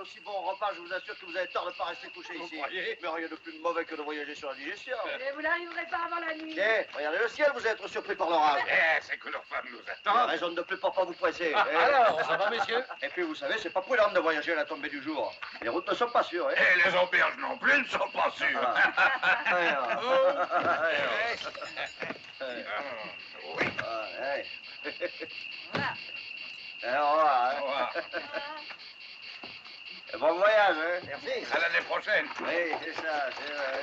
aussi bon repas, je vous assure que vous avez tort de ne pas rester couché ici. Vous croyez? Mais rien de plus mauvais que de voyager sur la digestion. Mais vous n'arriverez pas avant la nuit. Eh, regardez le ciel, vous allez être surpris par l'orage. Eh, c'est que leur femme nous Il y a attend. raison de plus pour pas vous presser. Ah, eh. alors, ça va, messieurs? Et puis, vous savez, c'est pas prudent de voyager à la tombée du jour. Les routes ne sont pas sûres, hein. Et les auberges non plus ne sont pas sûres. Oui. Voilà. Au revoir, hein. Au revoir. Bon voyage, hein. Merci. À l'année prochaine. Oui, c'est ça, c'est vrai.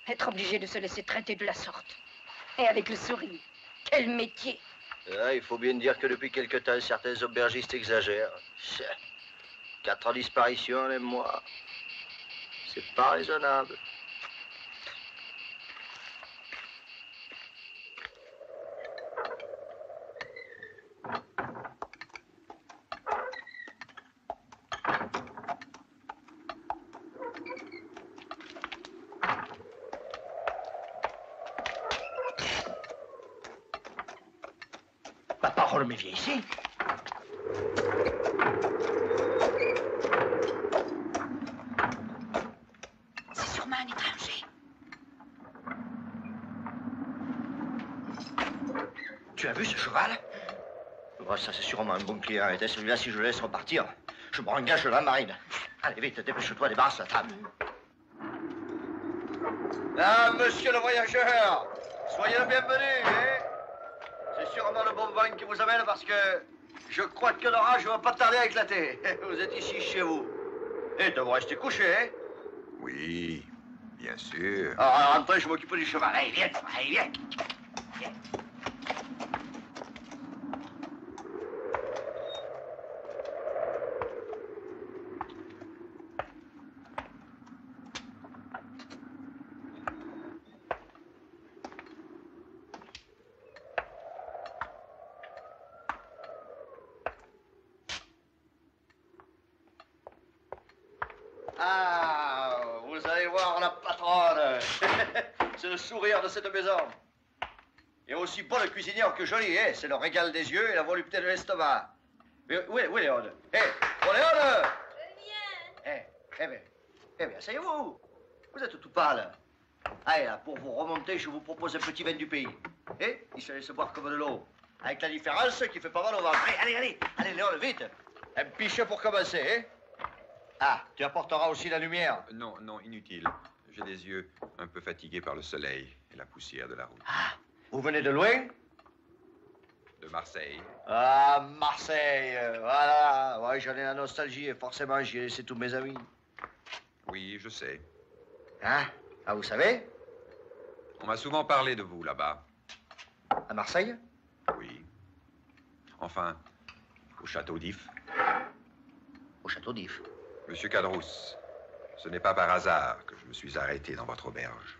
Être obligé de se laisser traiter de la sorte. Et avec le sourire. Quel métier. Ah, il faut bien dire que depuis quelque temps, certains aubergistes exagèrent. 4 disparitions en un mois. C'est pas raisonnable. Ma parole, mes vieilles ici. C'est sûrement un étranger. Tu as vu ce cheval? Oh, ça, c'est sûrement un bon client. Et celui-là, si je le laisse repartir, je me engage de la marine. Allez, vite, dépêche-toi, débarrasse la table. Ah, monsieur le voyageur, soyez le bienvenu, hein. C'est sûrement le bon vin qui vous amène parce que je crois que l'orage ne va pas tarder à éclater. Vous êtes ici chez vous. Et de vous rester couché, hein. Oui, bien sûr. Alors, rentrez, je m'occupe du cheval. Allez, viens, viens. Viens. Ah, vous allez voir la patronne. C'est le sourire de cette maison. Et aussi bonne cuisinière que jolie, hein. C'est le régal des yeux et la volupté de l'estomac. Mais où est Léone? Hé, bon Léone! Je viens. Eh bien, asseyez-vous. Vous êtes tout pâle. Allez, là, pour vous remonter, je vous propose un petit vin du pays. Eh, il se laisse boire comme de l'eau. Avec la différence qui fait pas mal au ventre. Allez, Léone, vite. Un pichet pour commencer, hein. Ah, tu apporteras aussi la lumière. Non, inutile. J'ai les yeux un peu fatigués par le soleil et la poussière de la route. Ah, vous venez de loin? De Marseille. Ah, Marseille, voilà. Ouais, j'en ai la nostalgie et forcément, j'y ai laissé tous mes amis. Oui, je sais. Hein? Ah, vous savez? On m'a souvent parlé de vous là-bas. À Marseille? Oui. Enfin, au château d'If. Au château d'If. Monsieur Cadrousse, ce n'est pas par hasard que je me suis arrêté dans votre auberge.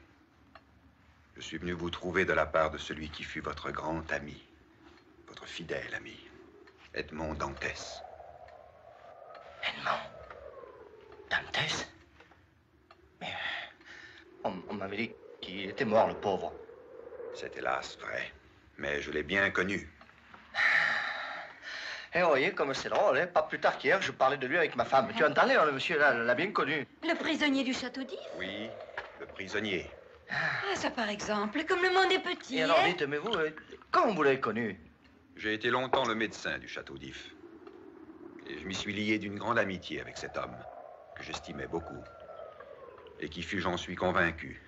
Je suis venu vous trouver de la part de celui qui fut votre grand ami, votre fidèle ami, Edmond Dantès. Edmond Dantès? Mais on m'avait dit qu'il était mort, le pauvre. C'est hélas vrai, mais je l'ai bien connu. Eh, vous voyez, comme c'est drôle, hein? Pas plus tard qu'hier, je parlais de lui avec ma femme. Tu entendais, hein, le monsieur, là, l'a bien connu. Le prisonnier du château d'If? Oui, le prisonnier. Ah, ça par exemple, comme le monde est petit. Et alors, hein? dites, mais vous, comment vous l'avez connu? J'ai été longtemps le médecin du château d'If. Et je m'y suis lié d'une grande amitié avec cet homme, que j'estimais beaucoup. Et qui fut, j'en suis convaincu,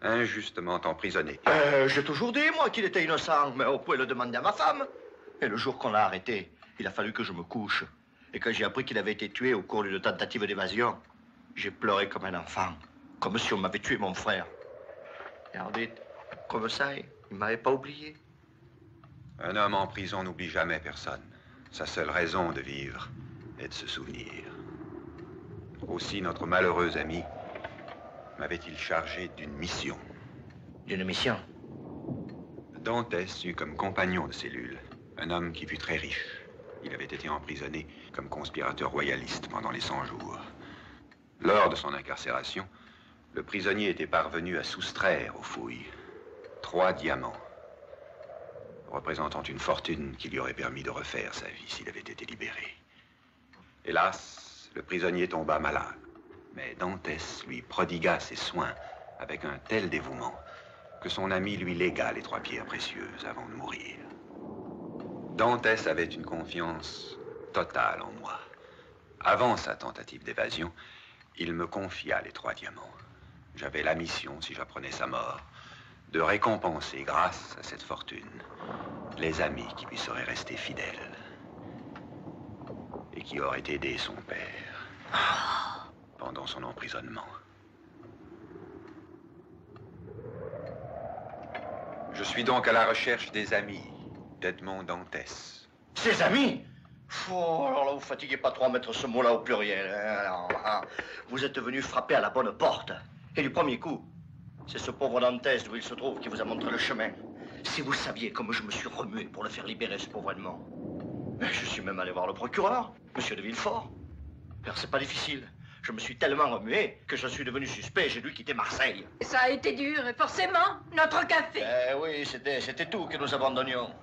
injustement emprisonné. J'ai toujours dit, moi, qu'il était innocent, mais vous pouvez le demander à ma femme. Et le jour qu'on l'a arrêté, il a fallu que je me couche. Et quand j'ai appris qu'il avait été tué au cours d'une tentative d'évasion, j'ai pleuré comme un enfant, comme si on m'avait tué mon frère. Et alors dites, comme ça, il ne m'avait pas oublié. Un homme en prison n'oublie jamais personne. Sa seule raison de vivre est de se souvenir. Aussi, notre malheureux ami m'avait-il chargé d'une mission. D'une mission? Dantès eut comme compagnon de cellule un homme qui fut très riche. Il avait été emprisonné comme conspirateur royaliste pendant les 100 jours. Lors de son incarcération, le prisonnier était parvenu à soustraire aux fouilles 3 diamants représentant une fortune qui lui aurait permis de refaire sa vie s'il avait été libéré. Hélas, le prisonnier tomba malade, mais Dantès lui prodigua ses soins avec un tel dévouement que son ami lui légua les 3 pierres précieuses avant de mourir. Dantès avait une confiance totale en moi. Avant sa tentative d'évasion, il me confia les 3 diamants. J'avais la mission, si j'apprenais sa mort, de récompenser, grâce à cette fortune, les amis qui lui seraient restés fidèles et qui auraient aidé son père pendant son emprisonnement. Je suis donc à la recherche des amis d'Edmond Dantès. Ses amis? Oh, alors là, vous fatiguez pas trop à mettre ce mot-là au pluriel. Hein, alors, hein. Vous êtes venu frapper à la bonne porte. Et du premier coup, c'est ce pauvre Dantès d'où il se trouve qui vous a montré le chemin. Si vous saviez comme je me suis remué pour le faire libérer, ce pauvre Edmond. Je suis même allé voir le procureur, monsieur de Villefort. Alors, c'est pas difficile. Je me suis tellement remué que je suis devenu suspect et j'ai dû quitter Marseille. Ça a été dur, et forcément, notre café. Oui, c'était tout que nous abandonnions.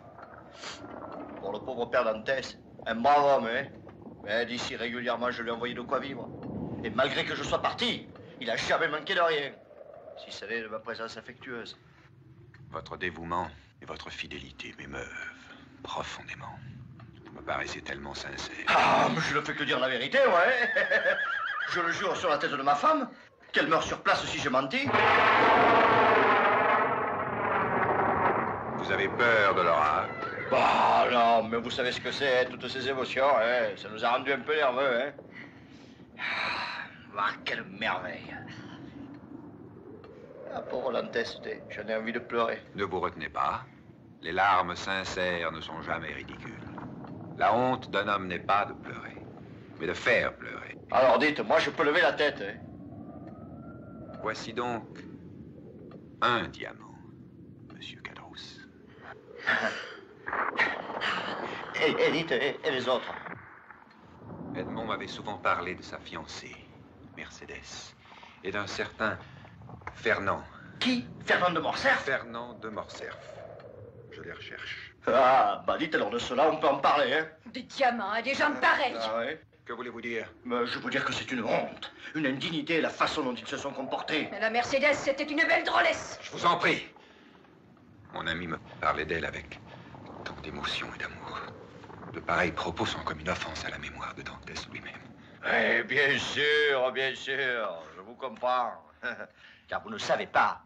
Pour le pauvre père Dantès, un brave homme, hein. Mais d'ici régulièrement, je lui ai envoyé de quoi vivre. Et malgré que je sois parti, il a jamais manqué de rien. Si ce n'est de ma présence affectueuse. Votre dévouement et votre fidélité m'émeuvent profondément. Vous me paraissez tellement sincère. Ah, mais je ne fais que dire la vérité, ouais. Je le jure sur la tête de ma femme, qu'elle meurt sur place si j'ai menti. Vous avez peur de l'orage? Bah non, mais vous savez ce que c'est, toutes ces émotions, hein. Ça nous a rendu un peu nerveux, hein. Ah, quelle merveille. Ah, pauvre Dantès, j'en ai envie de pleurer. Ne vous retenez pas. Les larmes sincères ne sont jamais ridicules. La honte d'un homme n'est pas de pleurer, mais de faire pleurer. Alors dites, moi je peux lever la tête, hein. Voici donc un diamant, monsieur Caderousse. Et dites, et les autres? Edmond m'avait souvent parlé de sa fiancée, Mercédès, et d'un certain Fernand. Qui? Fernand de Morcerf? Fernand de Morcerf. Je les recherche. Ah, bah dites alors de cela, on peut en parler, hein. Des diamants à des gens pareils. Ah ouais? Que voulez-vous dire? Mais je veux dire que c'est une honte, une indignité, la façon dont ils se sont comportés. Mais la Mercedes, c'était une belle drôlesse. Je vous en prie. Mon ami me parlait d'elle avec tant d'émotion et d'amour. De pareils propos sont comme une offense à la mémoire de Dantès lui-même. Eh bien sûr, je vous comprends. Car vous ne savez pas.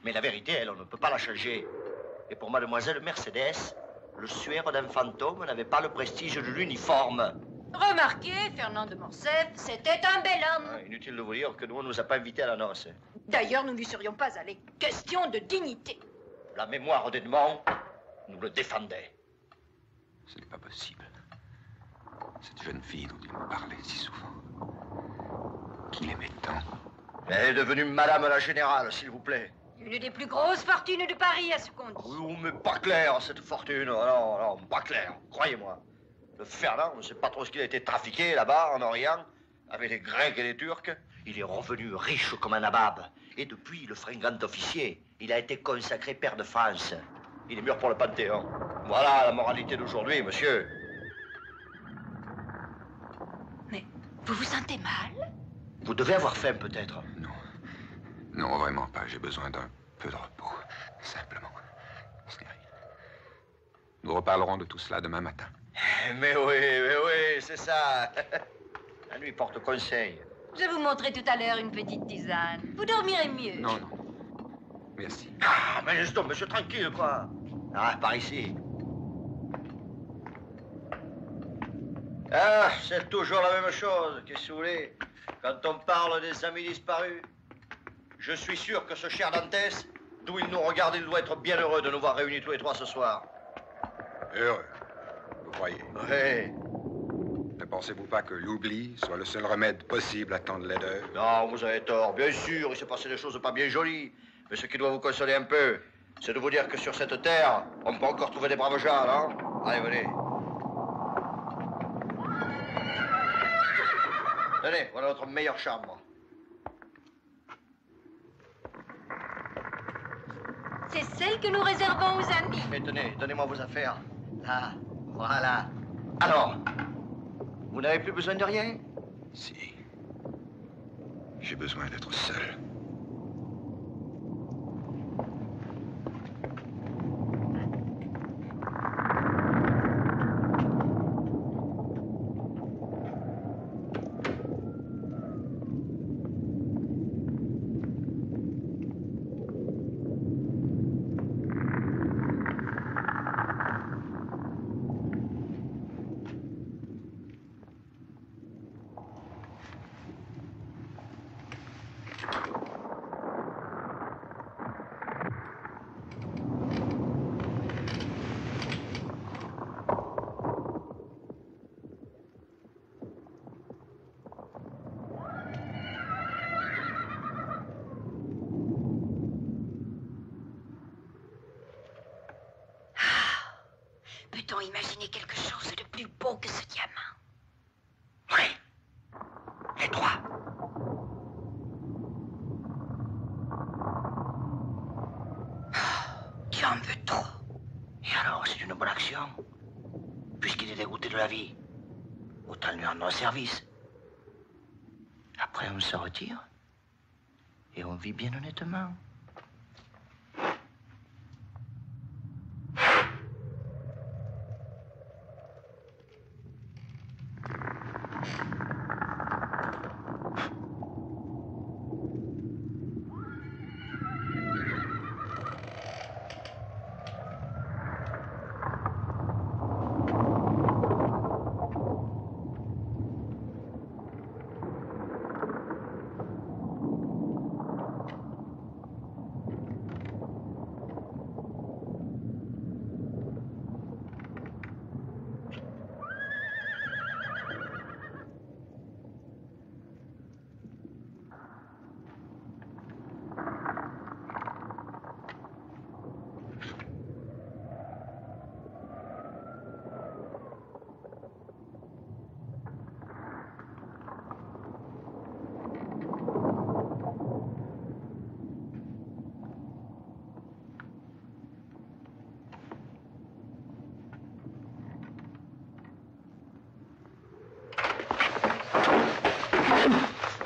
Mais la vérité, elle, on ne peut pas la changer. Et pour mademoiselle Mercédès, le suaire d'un fantôme n'avait pas le prestige de l'uniforme. Remarquez, Fernand de Morcerf, c'était un bel homme. Ah, inutile de vous dire que nous, on ne nous a pas invités à la noce. D'ailleurs, nous n'y serions pas allés. Question de dignité. La mémoire d'Edmond nous le défendait. Ce n'est pas possible. Cette jeune fille dont il me parlait si souvent, qu'il aimait tant. Elle est devenue Madame la Générale, s'il vous plaît. Une des plus grosses fortunes de Paris, à ce qu'on dit. Oui, mais pas clair, cette fortune. Non, non, pas clair, croyez-moi. Le Fernand, on ne sait pas trop ce qu'il a été trafiqué là-bas, en Orient, avec les Grecs et les Turcs. Il est revenu riche comme un nabab. Et depuis, le fringant officier, il a été consacré pair de France. Il est mûr pour le Panthéon. Voilà la moralité d'aujourd'hui, monsieur. Mais vous vous sentez mal? Vous devez avoir faim, peut-être. Non. Non, vraiment pas. J'ai besoin d'un peu de repos. Simplement. Ce n'est rien. Nous reparlerons de tout cela demain matin. Mais oui, c'est ça. La nuit porte conseil. Je vous montrerai tout à l'heure une petite tisane. Vous dormirez mieux. Non, non. Merci. Ah, mais laisse donc, monsieur, tranquille, quoi. Ah, par ici. Ah, c'est toujours la même chose, qu'est-ce que vous voulez? Quand on parle des amis disparus, je suis sûr que ce cher Dantès, d'où il nous regarde, il doit être bien heureux de nous voir réunis tous les trois ce soir. Heureux. Vous croyez? Oui. Ne pensez-vous pas que l'oubli soit le seul remède possible à tant de laideur? Non, vous avez tort. Bien sûr, il s'est passé des choses pas bien jolies. Mais ce qui doit vous consoler un peu, c'est de vous dire que sur cette terre, on peut encore trouver des braves gens, non? Allez, venez. Tenez, voilà notre meilleure chambre. C'est celle que nous réservons aux amis. Mais tenez, donnez-moi vos affaires. Là, voilà. Alors, vous n'avez plus besoin de rien? Si. J'ai besoin d'être seul. Peut-on imaginer quelque chose de plus beau que ce diamant? Oui. Et toi? Tu en veux trop. Et alors, c'est une bonne action. Puisqu'il est dégoûté de la vie, autant lui rendre un service. Après, on se retire et on vit bien honnêtement.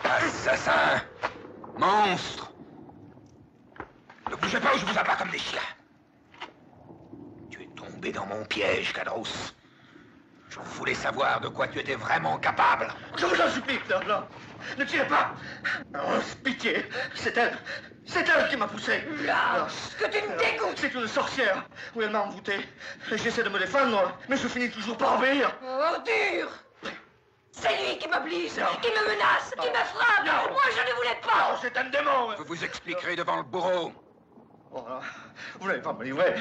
Assassin! Monstre! Ne bougez pas ou je vous abats comme des chiens. Tu es tombé dans mon piège, Cadros. Je voulais savoir de quoi tu étais vraiment capable. Je vous en supplie, non. Ne tirez pas. Oh, pitié. C'est elle. C'est elle qui m'a poussé. Lâche, que tu me dégoûtes. C'est une sorcière. Oui, elle m'a envoûté. J'essaie de me défendre, mais je finis toujours par obéir. Ordure. C'est lui qui m'oblige, Non. qui me menace, qui me frappe. Non. Moi, je ne voulais pas. Non, c'est un démon. Je vous expliquerai devant le bourreau. Oh, là, vous n'allez pas me livrer.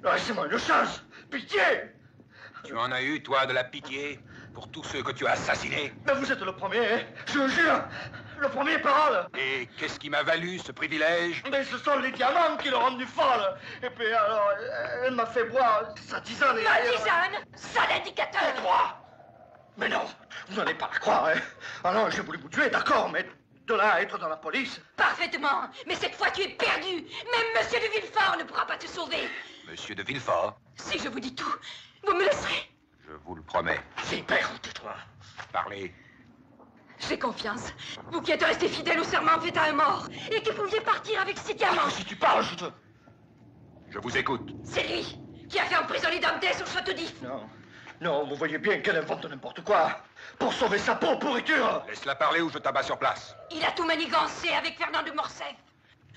Laissez-moi une chance. Pitié. Tu en as eu, toi, de la pitié pour tous ceux que tu as assassinés. Mais vous êtes le premier, hein. Je le jure. Le premier, parole. Et qu'est-ce qui m'a valu ce privilège? Mais ce sont les diamants qui l'ont rendu folle. Et puis alors, elle m'a fait boire sa tisane. Et Ma tisane, sale indicateur. Toi. Mais non, vous n'allez pas la croire, hein. Ah non, j'ai voulu vous tuer, d'accord, mais de là à être dans la police. Parfaitement, mais cette fois tu es perdu. Même Monsieur de Villefort ne pourra pas te sauver. Monsieur de Villefort, Si je vous dis tout, vous me laisserez. je vous le promets. C'est père, tais-toi. Parlez. J'ai confiance. Vous qui êtes resté fidèle au serment fait à un mort et qui pouviez partir avec ces diamants. Si tu parles, je te... Je vous écoute. C'est lui qui a fait emprisonner Dantès au château d'If. Non, non, vous voyez bien qu'elle invente n'importe quoi. Pour sauver sa peau, pourriture. Laisse-la parler ou je t'abats sur place. Il a tout manigancé avec Fernand de Morcerf.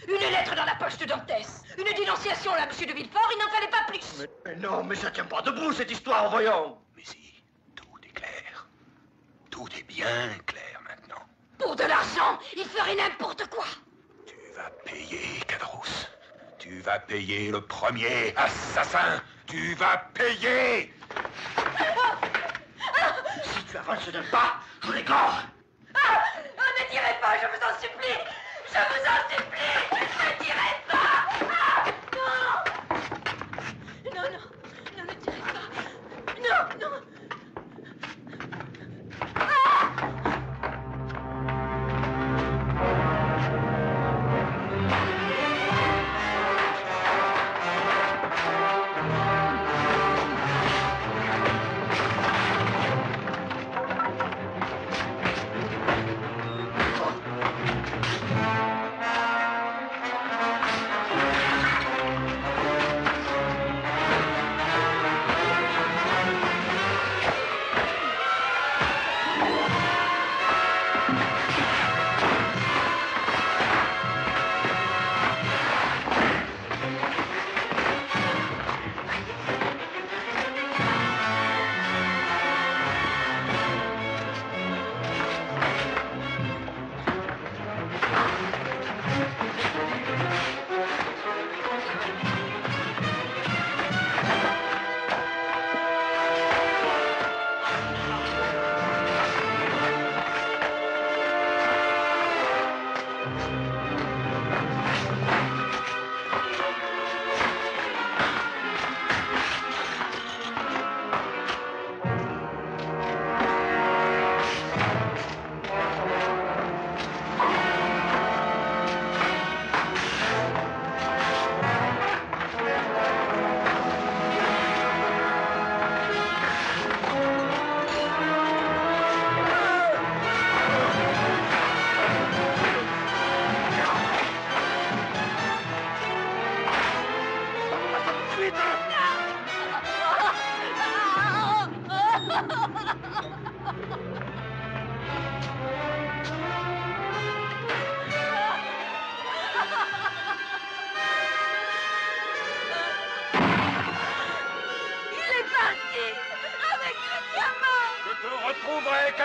Une lettre dans la poche de Dantès. Une dénonciation là, Monsieur de Villefort, il n'en fallait pas plus. Mais non, mais ça tient pas debout, cette histoire, voyons. Mais si, tout est clair. Tout est bien clair maintenant. Pour de l'argent, il ferait n'importe quoi. Tu vas payer, Cadros. Tu vas payer le premier assassin. Tu vas payer. Si tu avances d'un pas, je l'égorge. Ah, ne tirez pas, je vous en supplie. Je vous en supplie. Ne tirez pas. Ah, non. Non, non, non, ne tirez pas. Non, non.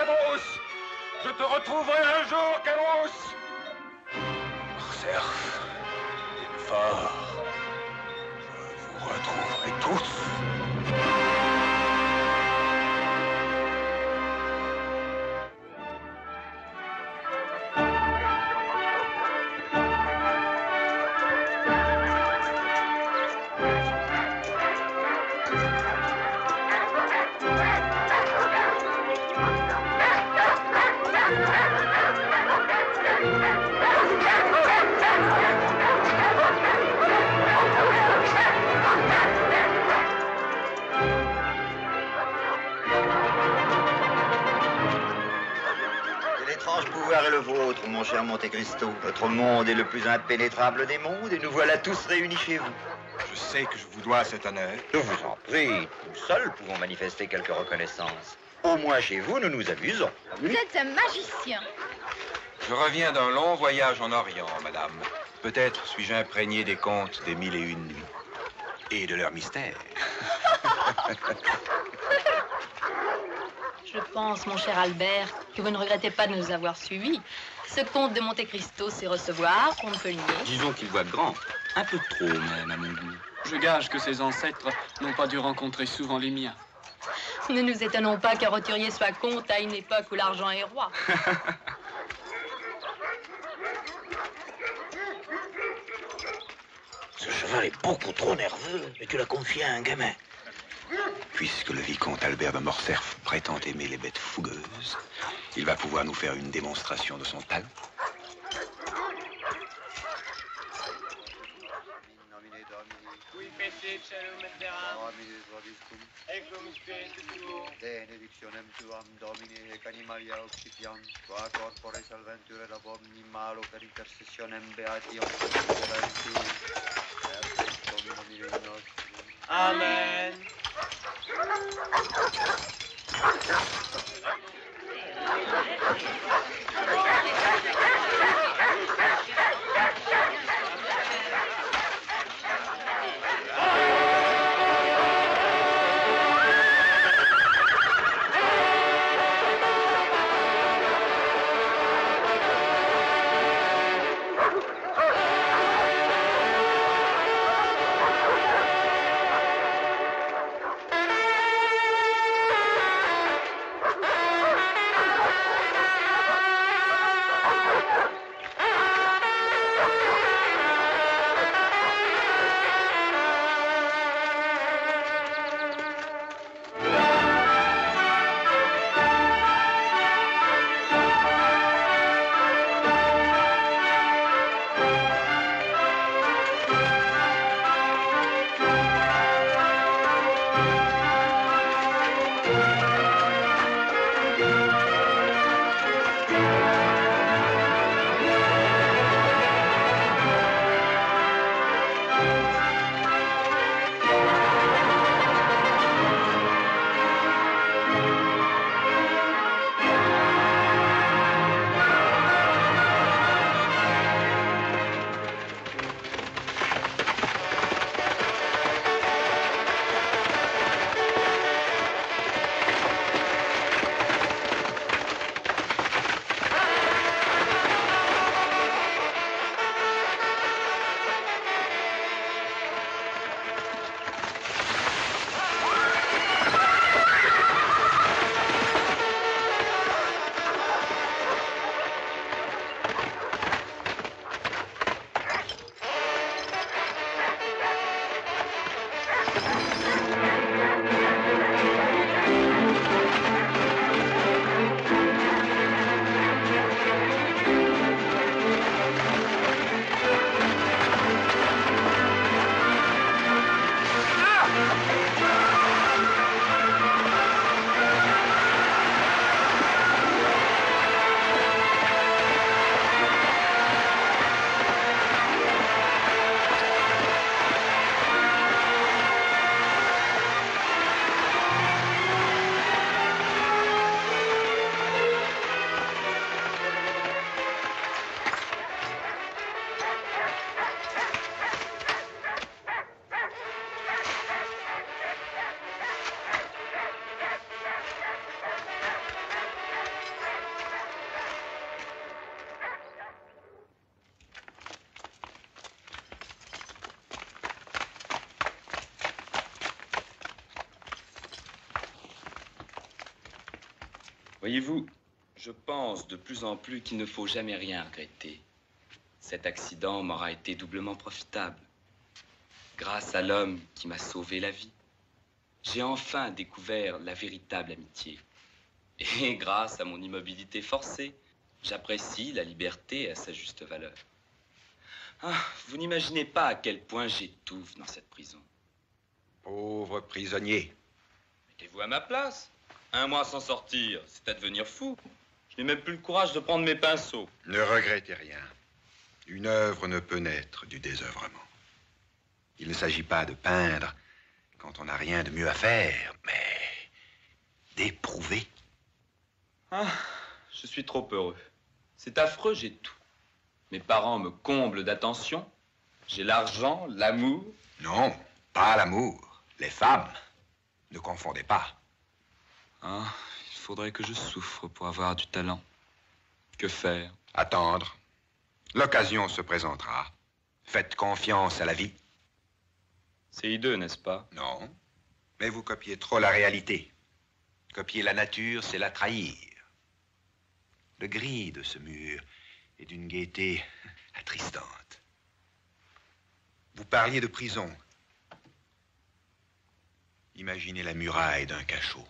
Camus! Je te retrouverai un jour, Camus! Morcerf, Villefort, je vous retrouverai tous. Quel étrange pouvoir est le vôtre, mon cher Monte Cristo. Votre monde est le plus impénétrable des mondes et nous voilà tous réunis chez vous. Je sais que je vous dois cet honneur. Je vous en prie, nous seuls pouvons manifester quelque reconnaissance. Au moins chez vous, nous nous amusons. Vous êtes un magicien. Je reviens d'un long voyage en Orient, madame. Peut-être suis-je imprégné des contes des 1001 nuits et de leurs mystères. Je pense, mon cher Albert, que vous ne regrettez pas de nous avoir suivis. Ce comte de Monte Cristo sait recevoir, on ne peut le nier. Disons qu'il voit grand. Un peu trop, même, à mon goût. Je gage que ses ancêtres n'ont pas dû rencontrer souvent les miens. Ne nous étonnons pas qu'un roturier soit comte à une époque où l'argent est roi. Ce cheval est beaucoup trop nerveux et tu l'as confié à un gamin. Puisque le vicomte Albert de Morcerf prétend aimer les bêtes fougueuses, il va pouvoir nous faire une démonstration de son talent. Benedictionem tuam Domine ec animalia occipiam, qua corpore salventure labomni malo per intercessionem beatium perseveranti, per Domino nostrum. Amen. Voyez-vous, je pense de plus en plus qu'il ne faut jamais rien regretter. Cet accident m'aura été doublement profitable. Grâce à l'homme qui m'a sauvé la vie, j'ai enfin découvert la véritable amitié. Et grâce à mon immobilité forcée, j'apprécie la liberté à sa juste valeur. Ah, vous n'imaginez pas à quel point j'étouffe dans cette prison. Pauvre prisonnier. Mettez-vous à ma place. 1 mois sans sortir, c'est à devenir fou. Je n'ai même plus le courage de prendre mes pinceaux. Ne regrettez rien. Une œuvre ne peut naître du désœuvrement. Il ne s'agit pas de peindre quand on n'a rien de mieux à faire, mais d'éprouver. Ah, je suis trop heureux. C'est affreux, j'ai tout. Mes parents me comblent d'attention. J'ai l'argent, l'amour. Non, pas l'amour. Les femmes. Ne confondez pas. Ah, il faudrait que je souffre pour avoir du talent. Que faire? Attendre. L'occasion se présentera. Faites confiance à la vie. C'est hideux, n'est-ce pas? Non, mais vous copiez trop la réalité. Copier la nature, c'est la trahir. Le gris de ce mur est d'une gaieté attristante. Vous parliez de prison. Imaginez la muraille d'un cachot.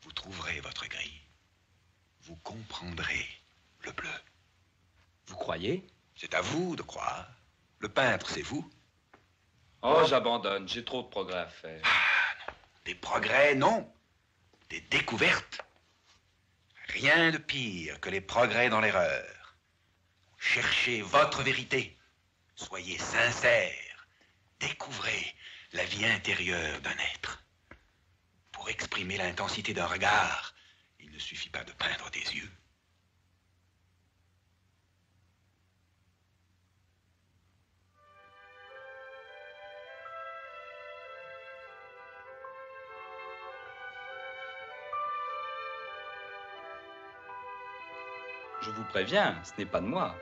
Vous trouverez votre gris. Vous comprendrez le bleu. Vous croyez? C'est à vous de croire. Le peintre, c'est vous. Oh, j'abandonne. J'ai trop de progrès à faire. Ah, non. Des progrès, non. Des découvertes. Rien de pire que les progrès dans l'erreur. Cherchez votre vérité. Soyez sincère. Découvrez la vie intérieure d'un être. Pour exprimer l'intensité d'un regard, il ne suffit pas de peindre des yeux. Je vous préviens, ce n'est pas de moi.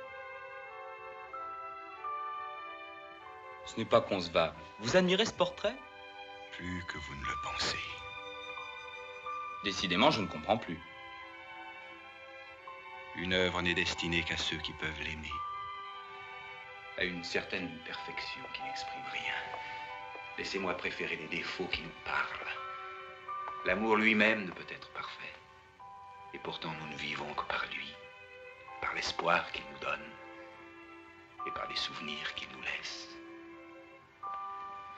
Ce n'est pas concevable. Vous admirez ce portrait? Plus que vous ne le pensez. Décidément, je ne comprends plus. Une œuvre n'est destinée qu'à ceux qui peuvent l'aimer. À une certaine perfection qui n'exprime rien. Laissez-moi préférer les défauts qui nous parlent. L'amour lui-même ne peut être parfait. Et pourtant, nous ne vivons que par lui. Par l'espoir qu'il nous donne. Et par les souvenirs qu'il nous laisse.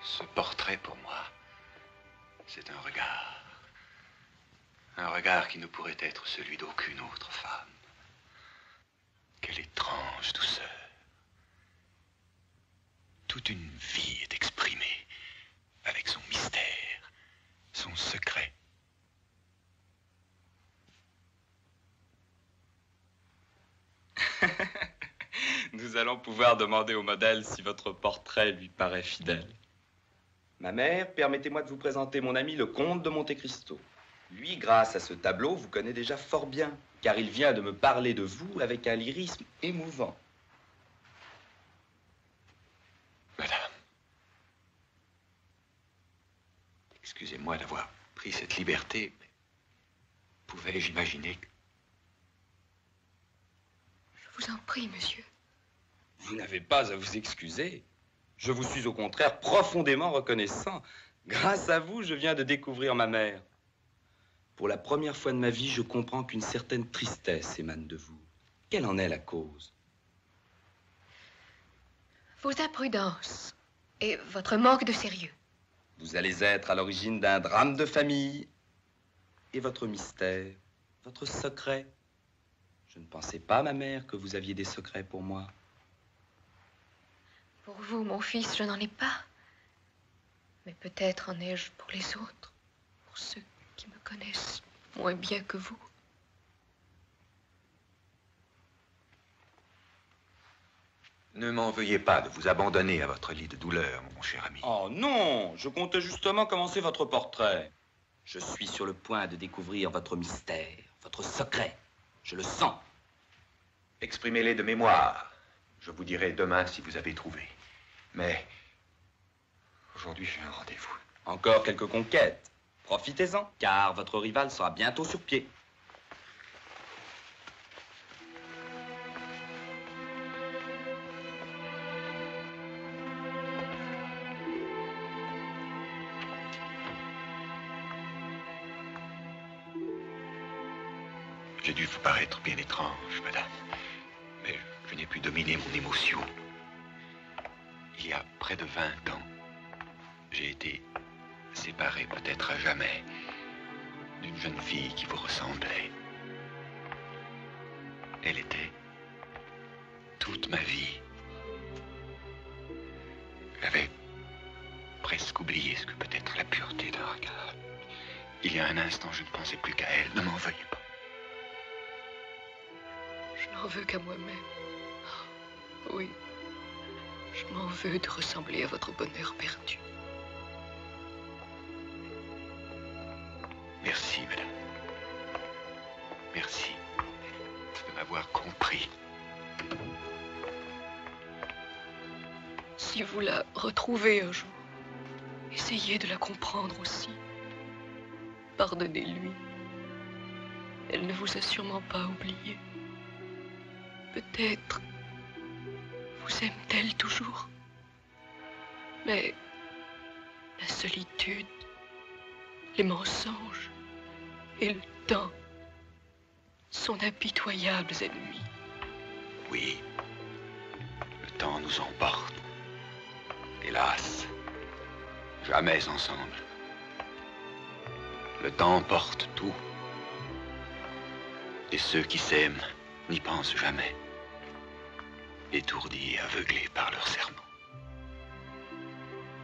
Ce portrait, pour moi, c'est un regard. Un regard qui ne pourrait être celui d'aucune autre femme. Quelle étrange douceur. Toute une vie est exprimée avec son mystère, son secret. Nous allons pouvoir demander au modèle si votre portrait lui paraît fidèle. Ma mère, permettez-moi de vous présenter mon ami le comte de Monte Cristo. Lui, grâce à ce tableau, vous connaît déjà fort bien, car il vient de me parler de vous avec un lyrisme émouvant. Madame, excusez-moi d'avoir pris cette liberté, mais pouvais-je imaginer que... Je vous en prie, monsieur. Vous n'avez pas à vous excuser. Je vous suis au contraire profondément reconnaissant. Grâce à vous, je viens de découvrir ma mère. Pour la première fois de ma vie, je comprends qu'une certaine tristesse émane de vous. Quelle en est la cause? Vos imprudences et votre manque de sérieux. Vous allez être à l'origine d'un drame de famille. Et votre mystère, votre secret. Je ne pensais pas, ma mère, que vous aviez des secrets pour moi. Pour vous, mon fils, je n'en ai pas. Mais peut-être en ai-je pour les autres, pour ceux qui me connaissent moins bien que vous. Ne m'en veuillez pas de vous abandonner à votre lit de douleur, mon cher ami. Oh non, je comptais justement commencer votre portrait. Je suis sur le point de découvrir votre mystère, votre secret. Je le sens. Exprimez-les de mémoire. Je vous dirai demain si vous avez trouvé. Mais aujourd'hui, j'ai un rendez-vous. Encore quelques conquêtes. Profitez-en, car votre rival sera bientôt sur pied. J'ai dû vous paraître bien étrange, madame. Mais je n'ai pu dominer mon émotion. Il y a près de 20 ans, j'ai été séparé peut-être à jamais d'une jeune fille qui vous ressemblait. Elle était toute ma vie. J'avais presque oublié ce que peut être la pureté d'un regard. Il y a un instant, je ne pensais plus qu'à elle. Ne m'en veuillez pas. Je n'en veux qu'à moi-même. Oui. Je m'en veux de ressembler à votre bonheur perdu. Merci, madame. Merci de m'avoir compris. Si vous la retrouvez un jour, essayez de la comprendre aussi. Pardonnez-lui. Elle ne vous a sûrement pas oublié. Peut-être vous aime-t-elle toujours. Mais la solitude, les mensonges et le temps sont d'impitoyables ennemis. Oui, le temps nous emporte. Hélas, jamais ensemble. Le temps emporte tout. Et ceux qui s'aiment n'y pensent jamais. Étourdis et aveuglés par leurs serments.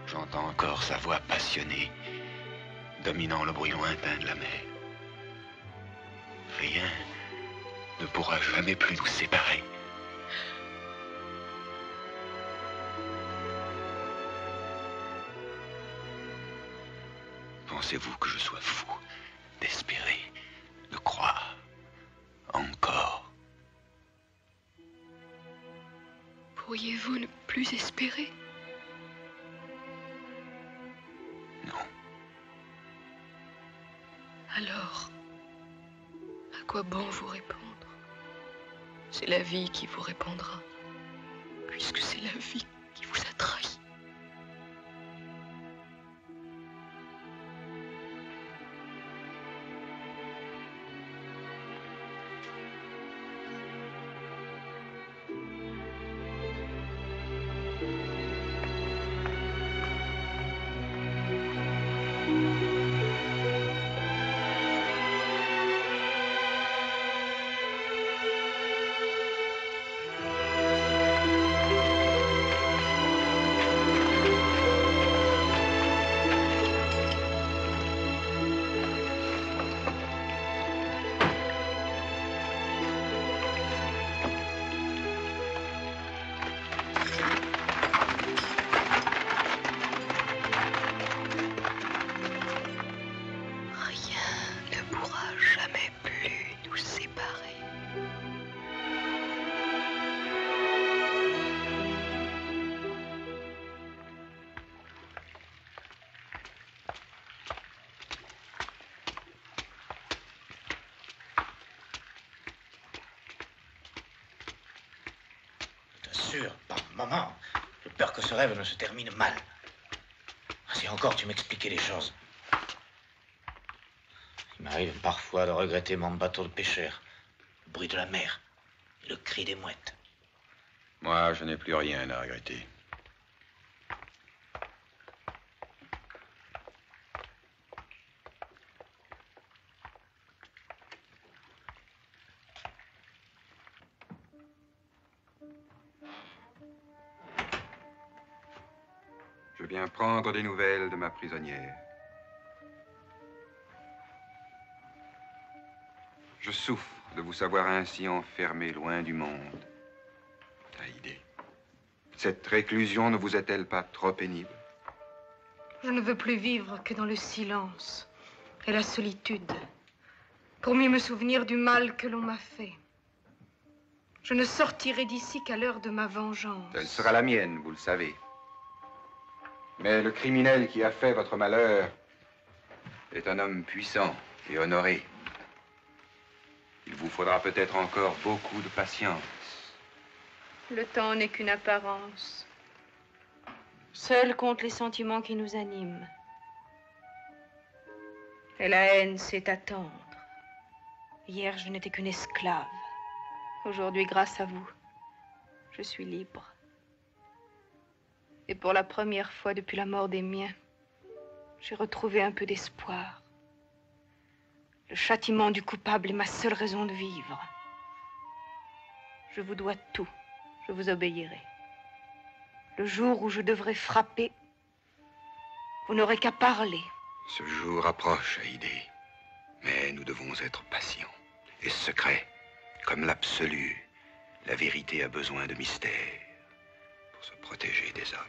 J'entends encore sa voix passionnée, dominant le bruit lointain de la mer. Rien ne pourra jamais plus nous séparer. Pensez-vous que je sois fou d'espérer, de croire encore? Pourriez-vous ne plus espérer? Non. Alors, à quoi bon vous répondre? C'est la vie qui vous répondra, puisque c'est la vie qui vous a trahi. Par moment, j'ai peur que ce rêve ne se termine mal. Si encore tu m'expliquais les choses. Il m'arrive parfois de regretter mon bateau de pêcheur, le bruit de la mer et le cri des mouettes. Moi, je n'ai plus rien à regretter. Je viens prendre des nouvelles de ma prisonnière. Je souffre de vous savoir ainsi enfermé loin du monde. Haïdé, cette réclusion ne vous est-elle pas trop pénible? Je ne veux plus vivre que dans le silence et la solitude, pour mieux me souvenir du mal que l'on m'a fait. Je ne sortirai d'ici qu'à l'heure de ma vengeance. Telle sera la mienne, vous le savez. Mais le criminel qui a fait votre malheur est un homme puissant et honoré. Il vous faudra peut-être encore beaucoup de patience. Le temps n'est qu'une apparence. Seul compte les sentiments qui nous animent. Et la haine sait attendre. Hier, je n'étais qu'une esclave. Aujourd'hui, grâce à vous, je suis libre. Et pour la première fois depuis la mort des miens, j'ai retrouvé un peu d'espoir. Le châtiment du coupable est ma seule raison de vivre. Je vous dois tout. Je vous obéirai. Le jour où je devrai frapper, vous n'aurez qu'à parler. Ce jour approche, Haïdé. Mais nous devons être patients et secrets. Comme l'absolu, la vérité a besoin de mystère pour se protéger des hommes.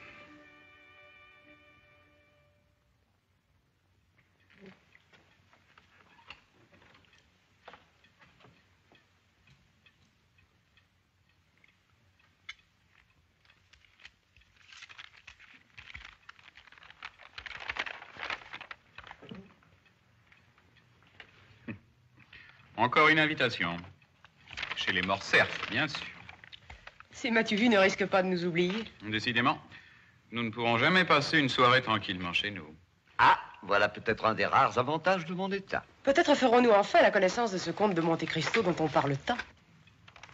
Encore une invitation. Chez les Morcerf, bien sûr. Ces m'as-tu ne risque pas de nous oublier. Décidément, nous ne pourrons jamais passer une soirée tranquillement chez nous. Ah, voilà peut-être un des rares avantages de mon état. Peut-être ferons-nous enfin la connaissance de ce comte de Monte Cristo dont on parle tant.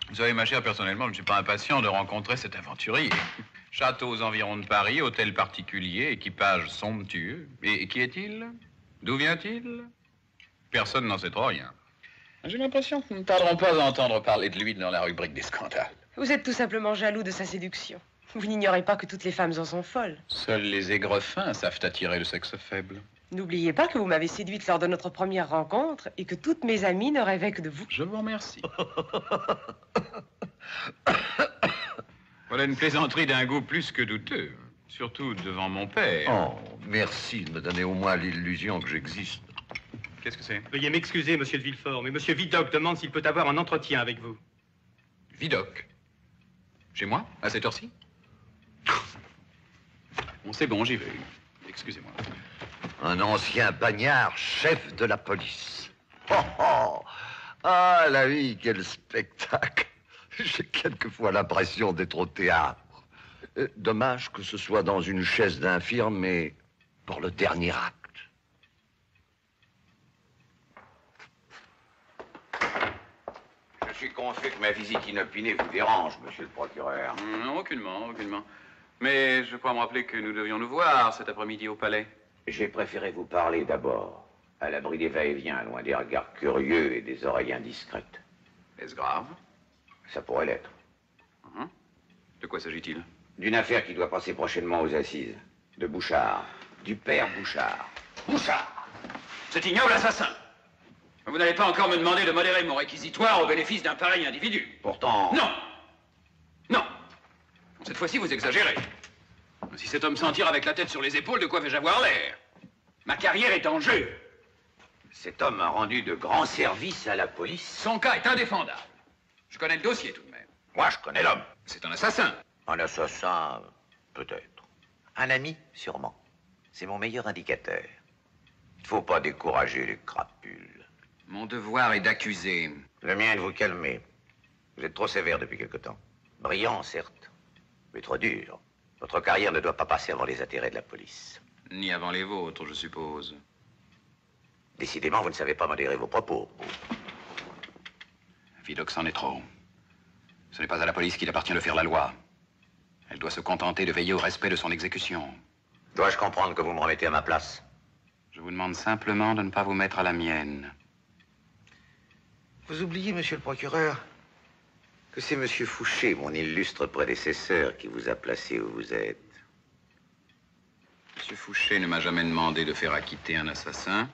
Vous savez, ma chère, personnellement, je ne suis pas impatient de rencontrer cet aventurier. Château aux environs de Paris, hôtel particulier, équipage somptueux. Et qui est-il? D'où vient-il? Personne n'en sait trop rien. J'ai l'impression que nous ne tarderons pas à entendre parler de lui dans la rubrique des scandales. Vous êtes tout simplement jaloux de sa séduction. Vous n'ignorez pas que toutes les femmes en sont folles. Seuls les aigrefins savent attirer le sexe faible. N'oubliez pas que vous m'avez séduite lors de notre première rencontre et que toutes mes amies ne rêvaient que de vous. Je vous remercie. Voilà une plaisanterie d'un goût plus que douteux. Surtout devant mon père. Oh, merci de me donner au moins l'illusion que j'existe. Qu'est-ce que c'est? Veuillez m'excuser, monsieur de Villefort, mais monsieur Vidocq demande s'il peut avoir un entretien avec vous. Vidocq? Chez moi? À cette heure-ci? Bon, c'est bon, j'y vais. Excusez-moi. Un ancien bagnard, chef de la police. Oh, oh. Ah, la vie, quel spectacle. J'ai quelquefois l'impression d'être au théâtre. Dommage que ce soit dans une chaise d'infirme, mais pour le dernier acte. Je suis confus que ma visite inopinée vous dérange, monsieur le procureur. Non, aucunement, aucunement. Mais je crois me rappeler que nous devions nous voir cet après-midi au palais. J'ai préféré vous parler d'abord, à l'abri des va-et-vient, loin des regards curieux et des oreilles indiscrètes. Est-ce grave? Ça pourrait l'être. De quoi s'agit-il? D'une affaire qui doit passer prochainement aux assises. De Bouchard. Du père Bouchard. Bouchard! Cet ignoble assassin! Vous n'allez pas encore me demander de modérer mon réquisitoire au bénéfice d'un pareil individu. Pourtant... Non! Non! Cette fois-ci, vous exagérez. Si cet homme s'en tire avec la tête sur les épaules, de quoi vais-je avoir l'air? Ma carrière est en jeu. Cet homme a rendu de grands services à la police. Son cas est indéfendable. Je connais le dossier, tout de même. Moi, je connais l'homme. C'est un assassin. Un assassin, peut-être. Un ami, sûrement. C'est mon meilleur indicateur. Il ne faut pas décourager les crapules. Mon devoir est d'accuser. Le mien est de vous calmer. Vous êtes trop sévère depuis quelque temps. Brillant, certes, mais trop dur. Votre carrière ne doit pas passer avant les intérêts de la police. Ni avant les vôtres, je suppose. Décidément, vous ne savez pas modérer vos propos. Vidocq, c'en est trop. Ce n'est pas à la police qu'il appartient de faire la loi. Elle doit se contenter de veiller au respect de son exécution. Dois-je comprendre que vous me remettez à ma place? Je vous demande simplement de ne pas vous mettre à la mienne. Vous oubliez, monsieur le procureur, que c'est monsieur Fouché, mon illustre prédécesseur, qui vous a placé où vous êtes. Monsieur Fouché ne m'a jamais demandé de faire acquitter un assassin.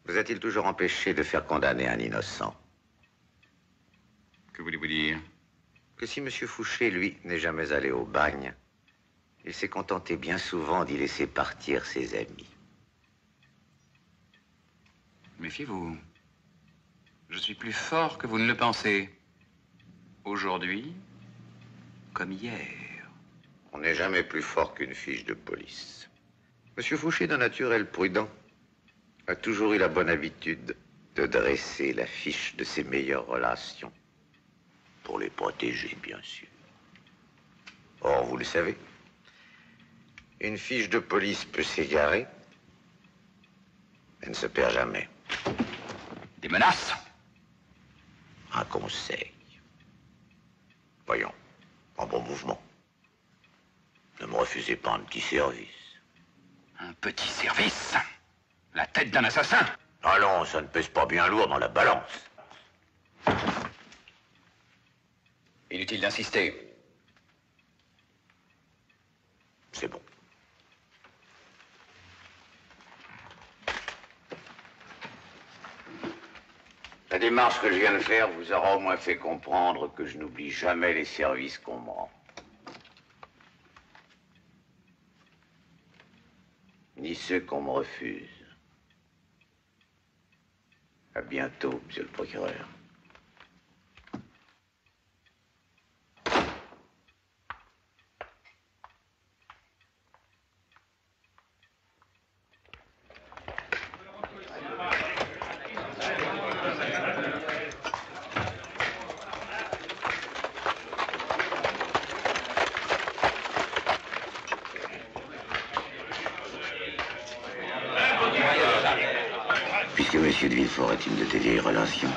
Vous a-t-il toujours empêché de faire condamner un innocent? Que voulez-vous dire? Que si monsieur Fouché, lui, n'est jamais allé au bagne, il s'est contenté bien souvent d'y laisser partir ses amis. Méfiez-vous. Je suis plus fort que vous ne le pensez. Aujourd'hui, comme hier. On n'est jamais plus fort qu'une fiche de police. Monsieur Fouché, d'un naturel prudent, a toujours eu la bonne habitude de dresser la fiche de ses meilleures relations. Pour les protéger, bien sûr. Or, vous le savez, une fiche de police peut s'égarer. Elle ne se perd jamais. Des menaces? Un conseil. Voyons, un bon mouvement. Ne me refusez pas un petit service. Un petit service? La tête d'un assassin? Allons, ça ne pèse pas bien lourd dans la balance. Inutile d'insister. C'est bon. La démarche que je viens de faire vous aura au moins fait comprendre que je n'oublie jamais les services qu'on me rend. Ni ceux qu'on me refuse. À bientôt, monsieur le procureur. Puisque monsieur de Villefort est une de tes vieilles relations,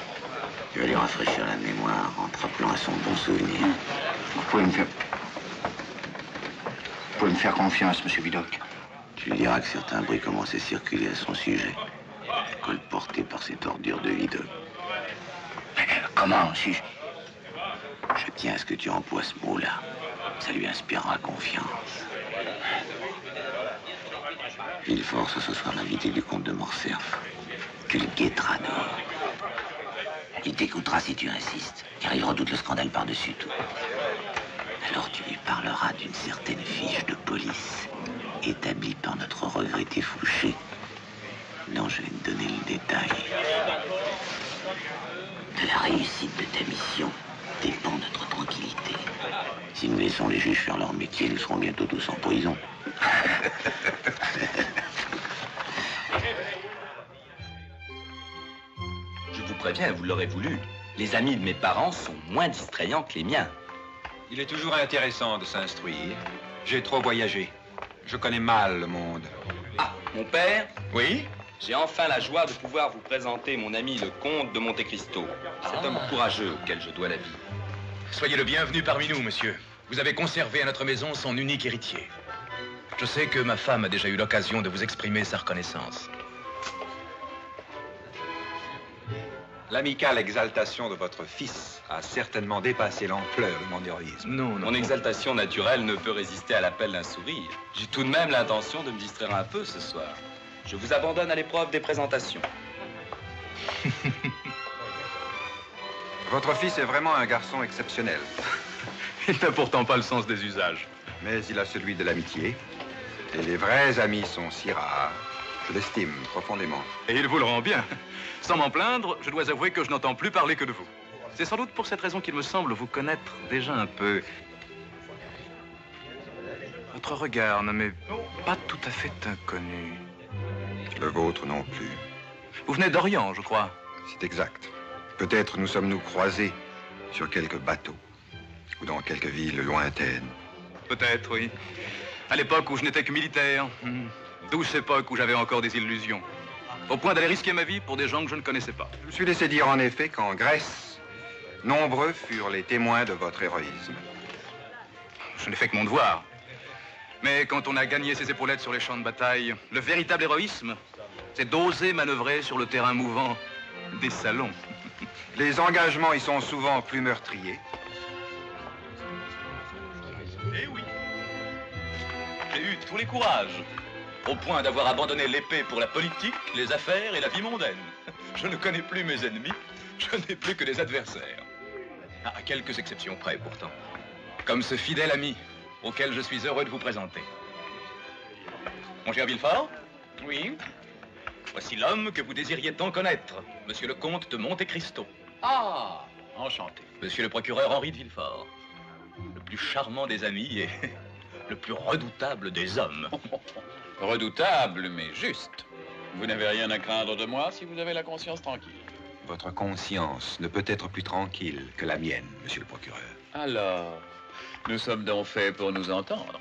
je vais lui rafraîchir la mémoire en te rappelant à son bon souvenir. Vous pouvez me faire confiance, monsieur Vidocq. Tu lui diras que certains bruits commencent à circuler à son sujet, colportés par cette ordure de Vidocq. Comment, si je... Je tiens à ce que tu emploies ce mot-là. Ça lui inspirera confiance. Villefort ce soir l'invité du comte de Morcerf. Tu le guetteras dehors. Il t'écoutera si tu insistes, car il redoute le scandale par-dessus tout. Alors tu lui parleras d'une certaine fiche de police établie par notre regretté Fouché, dont je vais te donner le détail. De la réussite de ta mission dépend notre tranquillité. Si nous laissons les juges faire leur métier, nous serons bientôt tous en prison. Je vous préviens, vous l'aurez voulu. Les amis de mes parents sont moins distrayants que les miens. Il est toujours intéressant de s'instruire. J'ai trop voyagé. Je connais mal le monde. Ah, mon père? Oui? J'ai enfin la joie de pouvoir vous présenter mon ami le comte de Monte Cristo. Cet homme courageux auquel je dois la vie. Soyez le bienvenu parmi nous, monsieur. Vous avez conservé à notre maison son unique héritier. Je sais que ma femme a déjà eu l'occasion de vous exprimer sa reconnaissance. L'amicale exaltation de votre fils a certainement dépassé l'ampleur de mon héroïsme. Non. Mon exaltation naturelle ne peut résister à l'appel d'un sourire. J'ai tout de même l'intention de me distraire un peu ce soir. Je vous abandonne à l'épreuve des présentations. Votre fils est vraiment un garçon exceptionnel. Il n'a pourtant pas le sens des usages. Mais il a celui de l'amitié. Et les vrais amis sont si rares. Je l'estime profondément. Et il vous le rend bien. Sans m'en plaindre, je dois avouer que je n'entends plus parler que de vous. C'est sans doute pour cette raison qu'il me semble vous connaître déjà un peu. Votre regard ne m'est pas tout à fait inconnu. Le vôtre non plus. Vous venez d'Orient, je crois. C'est exact. Peut-être nous sommes-nous croisés sur quelques bateaux ou dans quelques villes lointaines. Peut-être, oui. À l'époque où je n'étais que militaire. Douce époque où j'avais encore des illusions. Au point d'aller risquer ma vie pour des gens que je ne connaissais pas. Je me suis laissé dire en effet qu'en Grèce, nombreux furent les témoins de votre héroïsme. Je n'ai fait que mon devoir. Mais quand on a gagné ses épaulettes sur les champs de bataille, le véritable héroïsme, c'est d'oser manœuvrer sur le terrain mouvant des salons. Les engagements y sont souvent plus meurtriers. Eh oui. J'ai eu tous les courages, au point d'avoir abandonné l'épée pour la politique, les affaires et la vie mondaine. Je ne connais plus mes ennemis, je n'ai plus que des adversaires. À quelques exceptions près, pourtant. Comme ce fidèle ami auquel je suis heureux de vous présenter. Mon cher Villefort? Oui? Voici l'homme que vous désiriez tant connaître, monsieur le comte de Monte Cristo. Ah, enchanté. Monsieur le procureur Henri de Villefort. Le plus charmant des amis et le plus redoutable des hommes. Redoutable, mais juste. Vous n'avez rien à craindre de moi si vous avez la conscience tranquille. Votre conscience ne peut être plus tranquille que la mienne, monsieur le procureur. Alors, nous sommes donc faits pour nous entendre.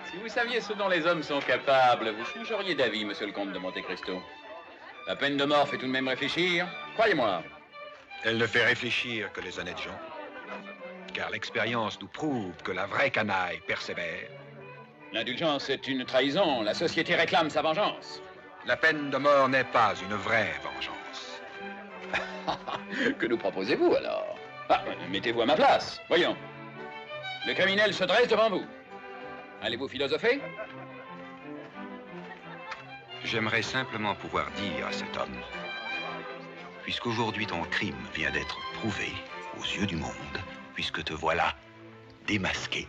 Si vous saviez ce dont les hommes sont capables, vous changeriez d'avis, monsieur le comte de Monte Cristo. La peine de mort fait tout de même réfléchir, croyez-moi. Elle ne fait réfléchir que les honnêtes gens. Car l'expérience nous prouve que la vraie canaille persévère. L'indulgence est une trahison. La société réclame sa vengeance. La peine de mort n'est pas une vraie vengeance. Que nous proposez-vous alors? Ah, mettez-vous à ma place. Voyons. Le criminel se dresse devant vous. Allez-vous philosopher? J'aimerais simplement pouvoir dire à cet homme, puisqu'aujourd'hui ton crime vient d'être prouvé aux yeux du monde, puisque te voilà démasqué.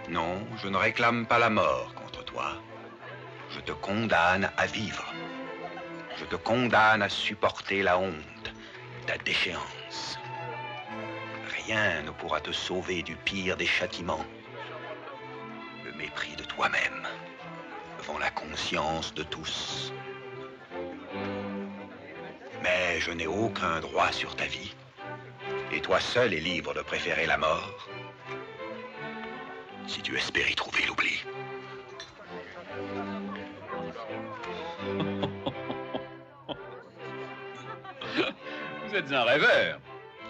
Non, je ne réclame pas la mort contre toi. Je te condamne à vivre. Je te condamne à supporter la honte, ta déchéance. Rien ne pourra te sauver du pire des châtiments. Le mépris de toi-même, devant la conscience de tous. Mais je n'ai aucun droit sur ta vie. Et toi seul es libre de préférer la mort, si tu espères y trouver l'oubli. Vous êtes un rêveur.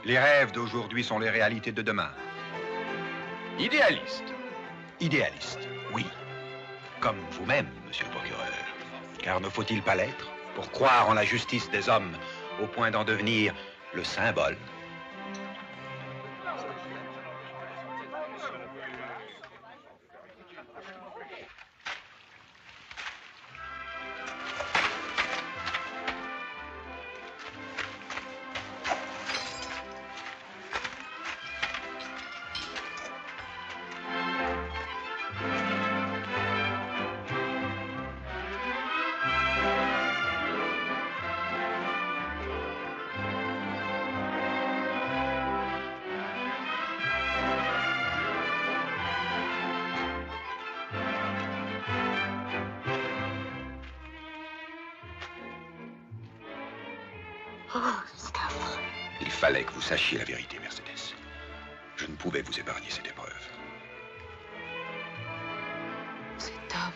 Les rêves d'aujourd'hui sont les réalités de demain. Idéaliste. Idéaliste, oui. Comme vous-même, monsieur le procureur. Car ne faut-il pas l'être pour croire en la justice des hommes au point d'en devenir le symbole? Il fallait que vous sachiez la vérité, Mercedes. Je ne pouvais vous épargner cette épreuve. Cet homme,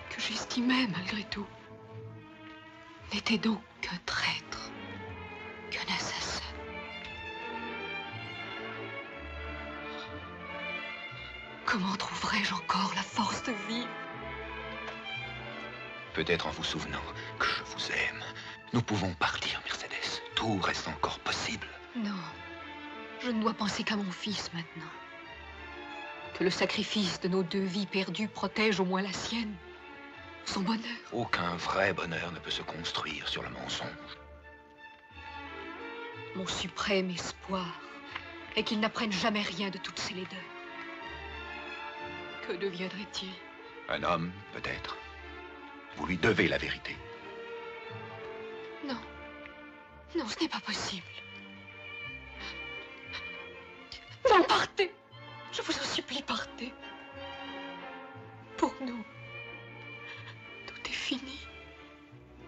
que j'estimais malgré tout, n'était donc qu'un traître, qu'un assassin. Comment trouverais-je encore la force de vivre? Peut-être en vous souvenant que je vous aime. Nous pouvons partir, Mercedes. Tout reste encore possible. Non, je ne dois penser qu'à mon fils maintenant. Que le sacrifice de nos 2 vies perdues protège au moins la sienne, son bonheur. Aucun vrai bonheur ne peut se construire sur le mensonge. Mon suprême espoir est qu'il n'apprenne jamais rien de toutes ces laideurs. Que deviendrait-il? Un homme, peut-être. Vous lui devez la vérité. Non. Non, ce n'est pas possible. Non, partez. Je vous en supplie, partez. Pour nous, tout est fini.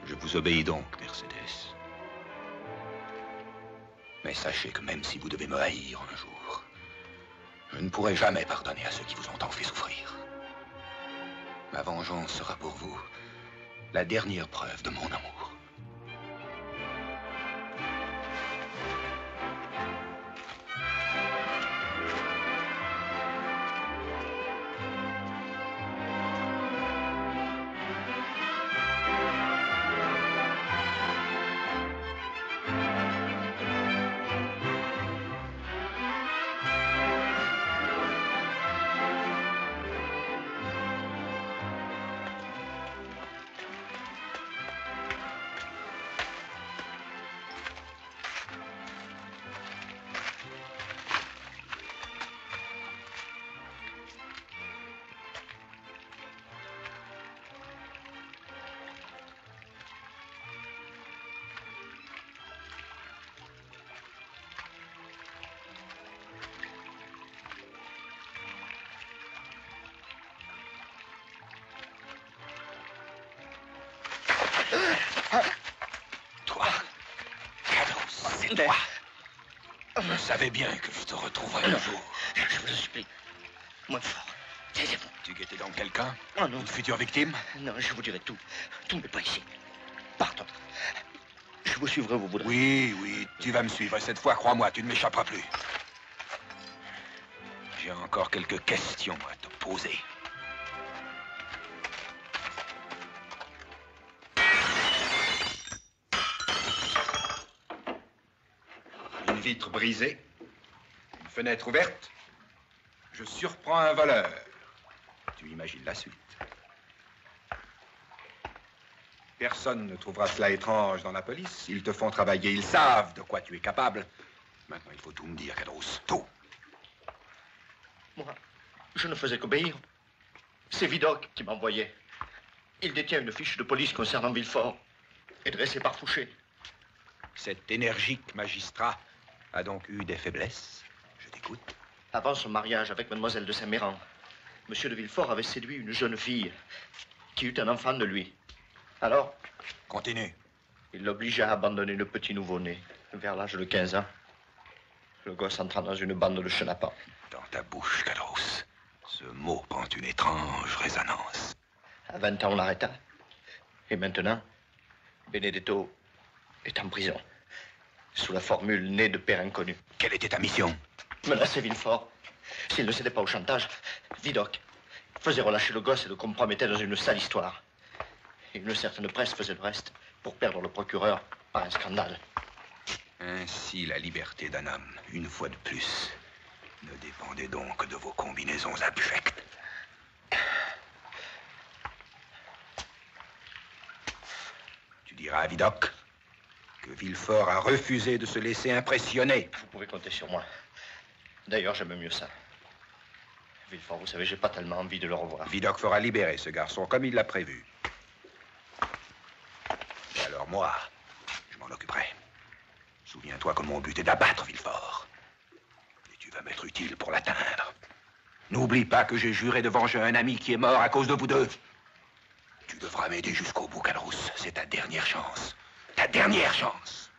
Je vous obéis donc, Mercedes. Mais sachez que même si vous devez me haïr un jour, je ne pourrai jamais pardonner à ceux qui vous ont tant fait souffrir. Ma vengeance sera pour vous la dernière preuve de mon amour. Toi, Carlos, c'est toi. Je savais bien que je te retrouverais un jour. Je vous en supplie. Moins fort. Taisez-vous. Tu guettais donc quelqu'un? Oh non. Une future victime? Non, je vous dirai tout. Tout, mais pas ici. Pardon. Je vous suivrai où vous voudrez. Oui, oui, tu vas me suivre. Et cette fois, crois-moi, tu ne m'échapperas plus. J'ai encore quelques questions à te poser. Une vitre brisée, une fenêtre ouverte. Je surprends un voleur. Tu imagines la suite. Personne ne trouvera cela étrange dans la police. Ils te font travailler, ils savent de quoi tu es capable. Maintenant, il faut tout me dire, Cadros. Tout. Moi, je ne faisais qu'obéir. C'est Vidocq qui m'envoyait. Il détient une fiche de police concernant Villefort, et dressée par Fouché. Cet énergique magistrat a donc eu des faiblesses. Je t'écoute. Avant son mariage avec mademoiselle de Saint-Méran, monsieur de Villefort avait séduit une jeune fille qui eut un enfant de lui. Alors, continue. Il l'obligea à abandonner le petit nouveau-né vers l'âge de 15 ans. Le gosse entra dans une bande de chenapans. Dans ta bouche, Cadros, ce mot prend une étrange résonance. À 20 ans, on l'arrêta. Et maintenant, Benedetto est en prison. Sous la formule née de père inconnu. Quelle était ta mission? Menacer Villefort. S'il ne cédait pas au chantage, Vidocq faisait relâcher le gosse et le compromettait dans une sale histoire. Et une certaine presse faisait le reste pour perdre le procureur par un scandale. Ainsi, la liberté d'un homme, une fois de plus, ne dépendait donc que de vos combinaisons abjectes. Tu diras à Vidocq que Villefort a refusé de se laisser impressionner. Vous pouvez compter sur moi. D'ailleurs, j'aime mieux ça. Villefort, vous savez, j'ai pas tellement envie de le revoir. Vidocq fera libérer ce garçon comme il l'a prévu. Et alors moi, je m'en occuperai. Souviens-toi que mon but est d'abattre Villefort. Et tu vas m'être utile pour l'atteindre. N'oublie pas que j'ai juré de venger un ami qui est mort à cause de vous deux. Tu devras m'aider jusqu'au bout, Cadros. C'est ta dernière chance. Ta dernière chance.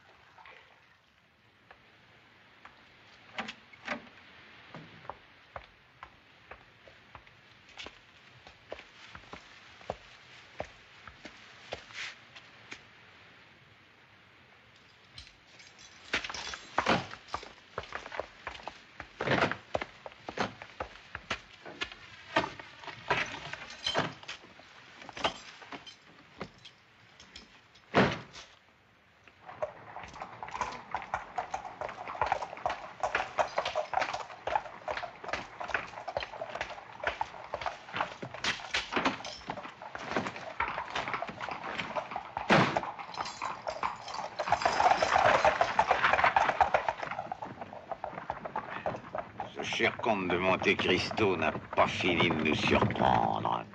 Cher comte de Monte Cristo n'a pas fini de nous surprendre.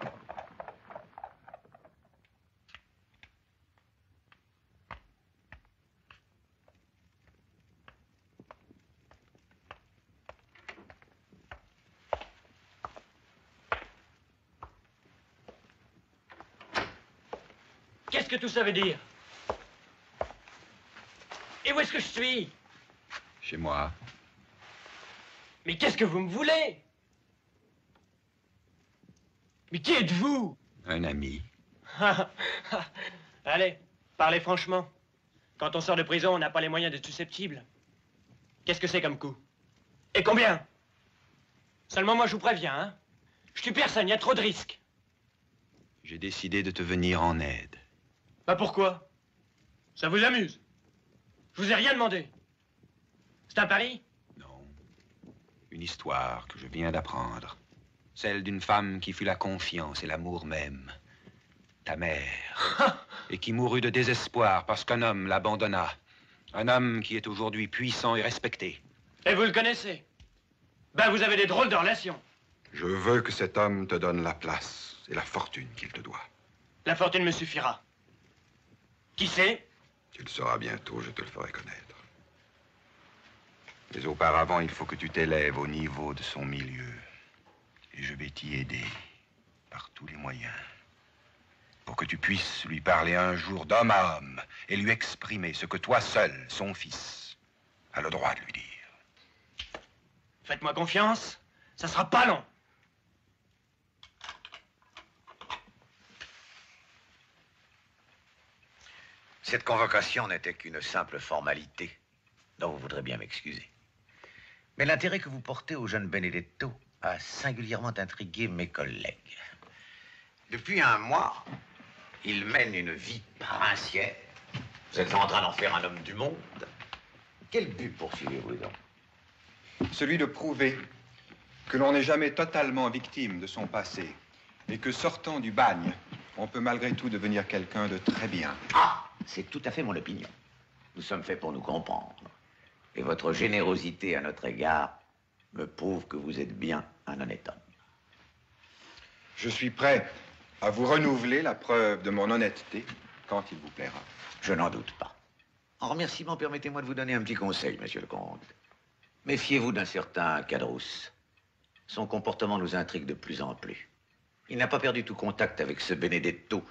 Qu'est-ce que tout ça veut dire? Et où est-ce que je suis? Chez moi. Mais qu'est-ce que vous me voulez? Mais qui êtes-vous? Un ami. Allez, parlez franchement. Quand on sort de prison, on n'a pas les moyens d'être susceptible. Qu'est-ce que c'est comme coup? Et combien? Seulement moi je vous préviens, hein. Je tue personne, il y a trop de risques. J'ai décidé de te venir en aide. Bah pourquoi? Ça vous amuse? Je vous ai rien demandé. C'est un pari? Une histoire que je viens d'apprendre. Celle d'une femme qui fut la confiance et l'amour même. Ta mère. Et qui mourut de désespoir parce qu'un homme l'abandonna. Un homme qui est aujourd'hui puissant et respecté. Et vous le connaissez? Ben vous avez des drôles de relations. Je veux que cet homme te donne la place et la fortune qu'il te doit. La fortune me suffira. Qui c'est? Tu le sauras bientôt, je te le ferai connaître. Mais auparavant, il faut que tu t'élèves au niveau de son milieu. Et je vais t'y aider par tous les moyens. Pour que tu puisses lui parler un jour d'homme à homme et lui exprimer ce que toi seul, son fils, a le droit de lui dire. Faites-moi confiance, ça sera pas long. Cette convocation n'était qu'une simple formalité, dont vous voudrez bien m'excuser. Mais l'intérêt que vous portez au jeune Benedetto a singulièrement intrigué mes collègues. Depuis un mois, il mène une vie princière. Vous êtes en train d'en faire un homme du monde. Quel but poursuivez-vous donc? Celui de prouver que l'on n'est jamais totalement victime de son passé et que sortant du bagne, on peut malgré tout devenir quelqu'un de très bien. Ah, c'est tout à fait mon opinion. Nous sommes faits pour nous comprendre. Et votre générosité à notre égard me prouve que vous êtes bien un honnête homme. Je suis prêt à vous renouveler la preuve de mon honnêteté quand il vous plaira. Je n'en doute pas. En remerciement, permettez-moi de vous donner un petit conseil, monsieur le comte. Méfiez-vous d'un certain Cadrousse. Son comportement nous intrigue de plus en plus. Il n'a pas perdu tout contact avec ce Benedetto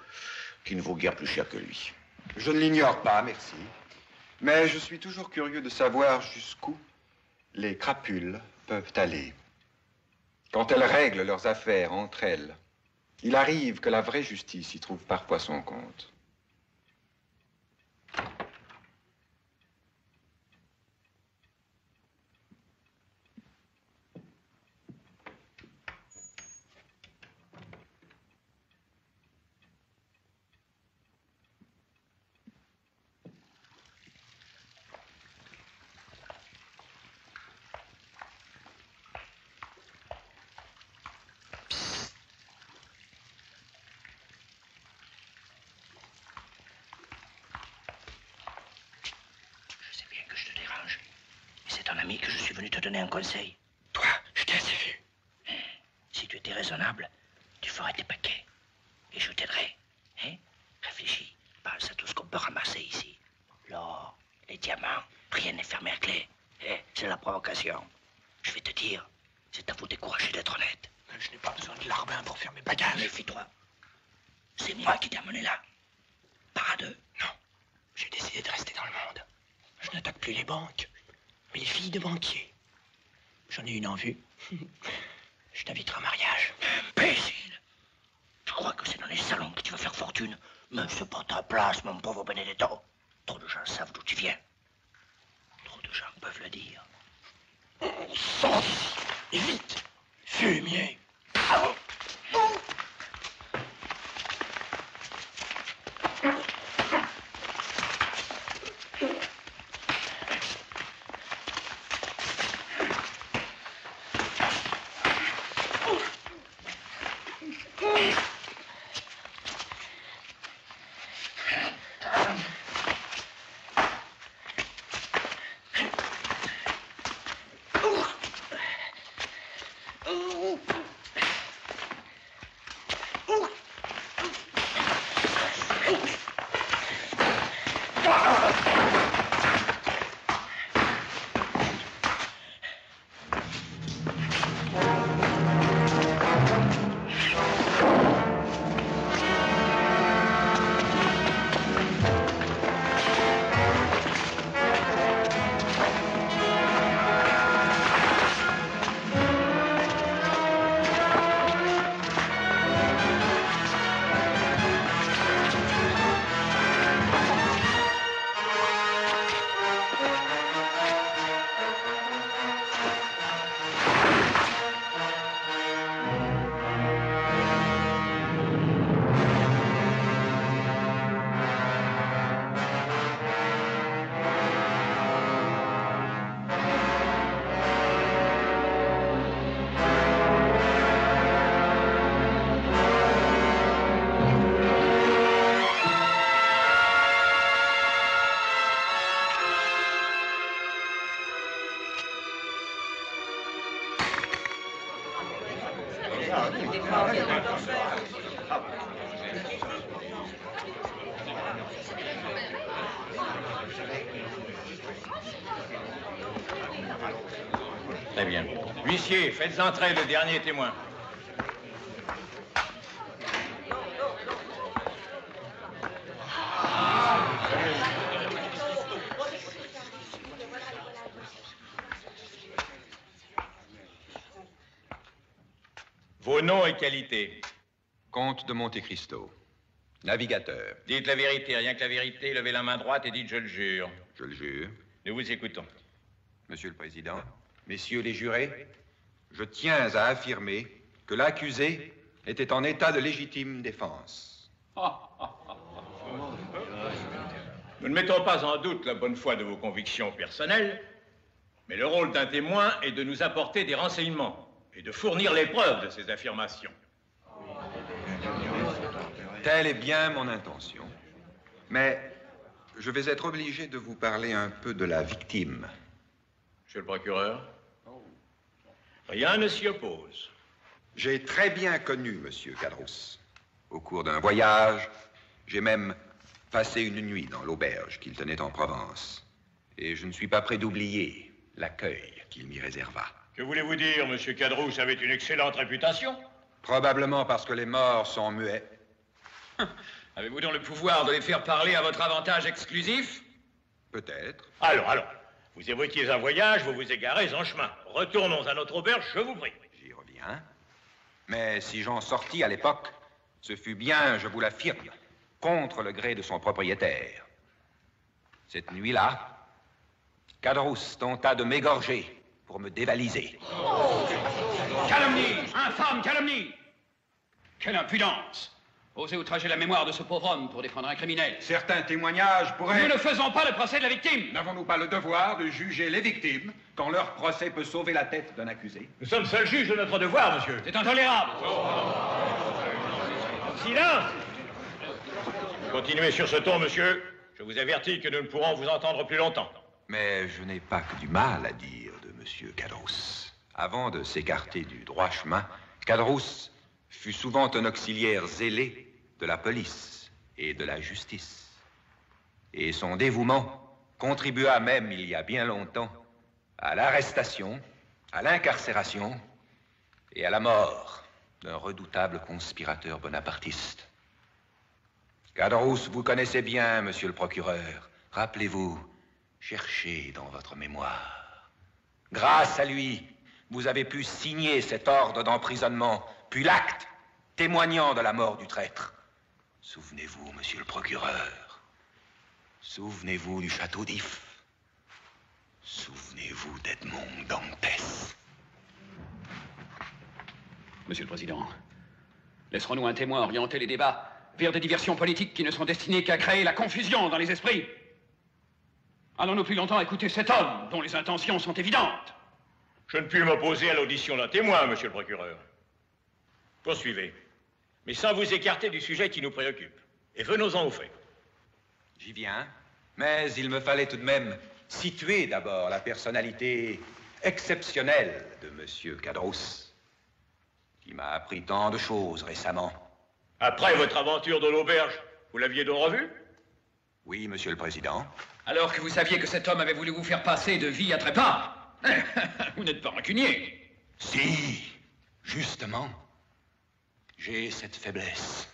qui ne vaut guère plus cher que lui. Je ne l'ignore pas, merci. Mais je suis toujours curieux de savoir jusqu'où les crapules peuvent aller. Quand elles règlent leurs affaires entre elles, il arrive que la vraie justice y trouve parfois son compte. Que je suis venu te donner un conseil. Toi, je t'ai assez vu. Si tu étais raisonnable, tu ferais tes paquets. Et je t'aiderais. Hein? Réfléchis. Pense à tout ce qu'on peut ramasser ici. L'or, les diamants, rien n'est fermé à clé. C'est la provocation. Je vais te dire, c'est à vous décourager d'être honnête. Je n'ai pas besoin de larbin pour faire mes bagages. Méfie-toi. C'est moi qui t'ai amené là. Pas à deux. Non. J'ai décidé de rester dans le monde. Je n'attaque plus les banques. Mais les filles de banquiers, j'en ai une en vue. Je t'inviterai au mariage. Imbécile! Tu crois que c'est dans les salons que tu vas faire fortune? Mais c'est pas ta place, mon pauvre Benedetto. Trop de gens savent d'où tu viens. Trop de gens peuvent le dire. Sors d'ici! Et vite! Fumier! Très bien. Huissier, faites entrer le dernier témoin. Vos noms et qualités. Comte de Monte Cristo, Navigateur. Dites la vérité, rien que la vérité. Levez la main droite et dites je le jure. Je le jure. Nous vous écoutons. Monsieur le Président, messieurs les jurés, je tiens à affirmer que l'accusé était en état de légitime défense. Nous ne mettons pas en doute la bonne foi de vos convictions personnelles, mais le rôle d'un témoin est de nous apporter des renseignements et de fournir les preuves de ces affirmations. Telle est bien mon intention. Mais je vais être obligé de vous parler un peu de la victime. Monsieur le procureur, rien ne s'y oppose. J'ai très bien connu Monsieur Cadrousse. Au cours d'un voyage, j'ai même passé une nuit dans l'auberge qu'il tenait en Provence. Et je ne suis pas prêt d'oublier l'accueil qu'il m'y réserva. Que voulez-vous dire, Monsieur Cadrousse avait une excellente réputation? Probablement parce que les morts sont muets. Avez-vous donc le pouvoir de les faire parler à votre avantage exclusif? Peut-être. Alors, vous évoquiez un voyage, vous vous égarez en chemin. Retournons à notre auberge, je vous prie. J'y reviens. Mais si j'en sortis à l'époque, ce fut bien, je vous l'affirme, contre le gré de son propriétaire. Cette nuit-là, Cadrousse tenta de m'égorger pour me dévaliser. Calomnie! Infâme calomnie! Quelle impudence! Osez outrager la mémoire de ce pauvre homme pour défendre un criminel. Certains témoignages pourraient... Nous ne faisons pas le procès de la victime. N'avons-nous pas le devoir de juger les victimes quand leur procès peut sauver la tête d'un accusé? Nous sommes seuls juges de notre devoir, monsieur. C'est intolérable. Silence! Continuez sur ce ton, monsieur. Je vous avertis que nous ne pourrons vous entendre plus longtemps. Mais je n'ai pas que du mal à dire de Monsieur Cadrousse. Avant de s'écarter du droit chemin, Cadrousse fut souvent un auxiliaire zélé de la police et de la justice. Et son dévouement contribua même, il y a bien longtemps, à l'arrestation, à l'incarcération et à la mort d'un redoutable conspirateur bonapartiste. Cadrousse, vous connaissez bien, monsieur le procureur. Rappelez-vous, cherchez dans votre mémoire. Grâce à lui, vous avez pu signer cet ordre d'emprisonnement, puis l'acte témoignant de la mort du traître. Souvenez-vous, monsieur le procureur. Souvenez-vous du château d'If. Souvenez-vous d'Edmond Dantès. Monsieur le Président, laisserons-nous un témoin orienter les débats vers des diversions politiques qui ne sont destinées qu'à créer la confusion dans les esprits? Allons-nous plus longtemps écouter cet homme dont les intentions sont évidentes? Je ne puis m'opposer à l'audition d'un témoin, monsieur le procureur. Poursuivez, mais sans vous écarter du sujet qui nous préoccupe. Et venons-en au fait. J'y viens, mais il me fallait tout de même situer d'abord la personnalité exceptionnelle de Monsieur Cadrousse, qui m'a appris tant de choses récemment. Après votre aventure de l'auberge, vous l'aviez donc revu? Oui, Monsieur le Président. Alors que vous saviez que cet homme avait voulu vous faire passer de vie à trépas, vous n'êtes pas rancunier. Si, justement. J'ai cette faiblesse.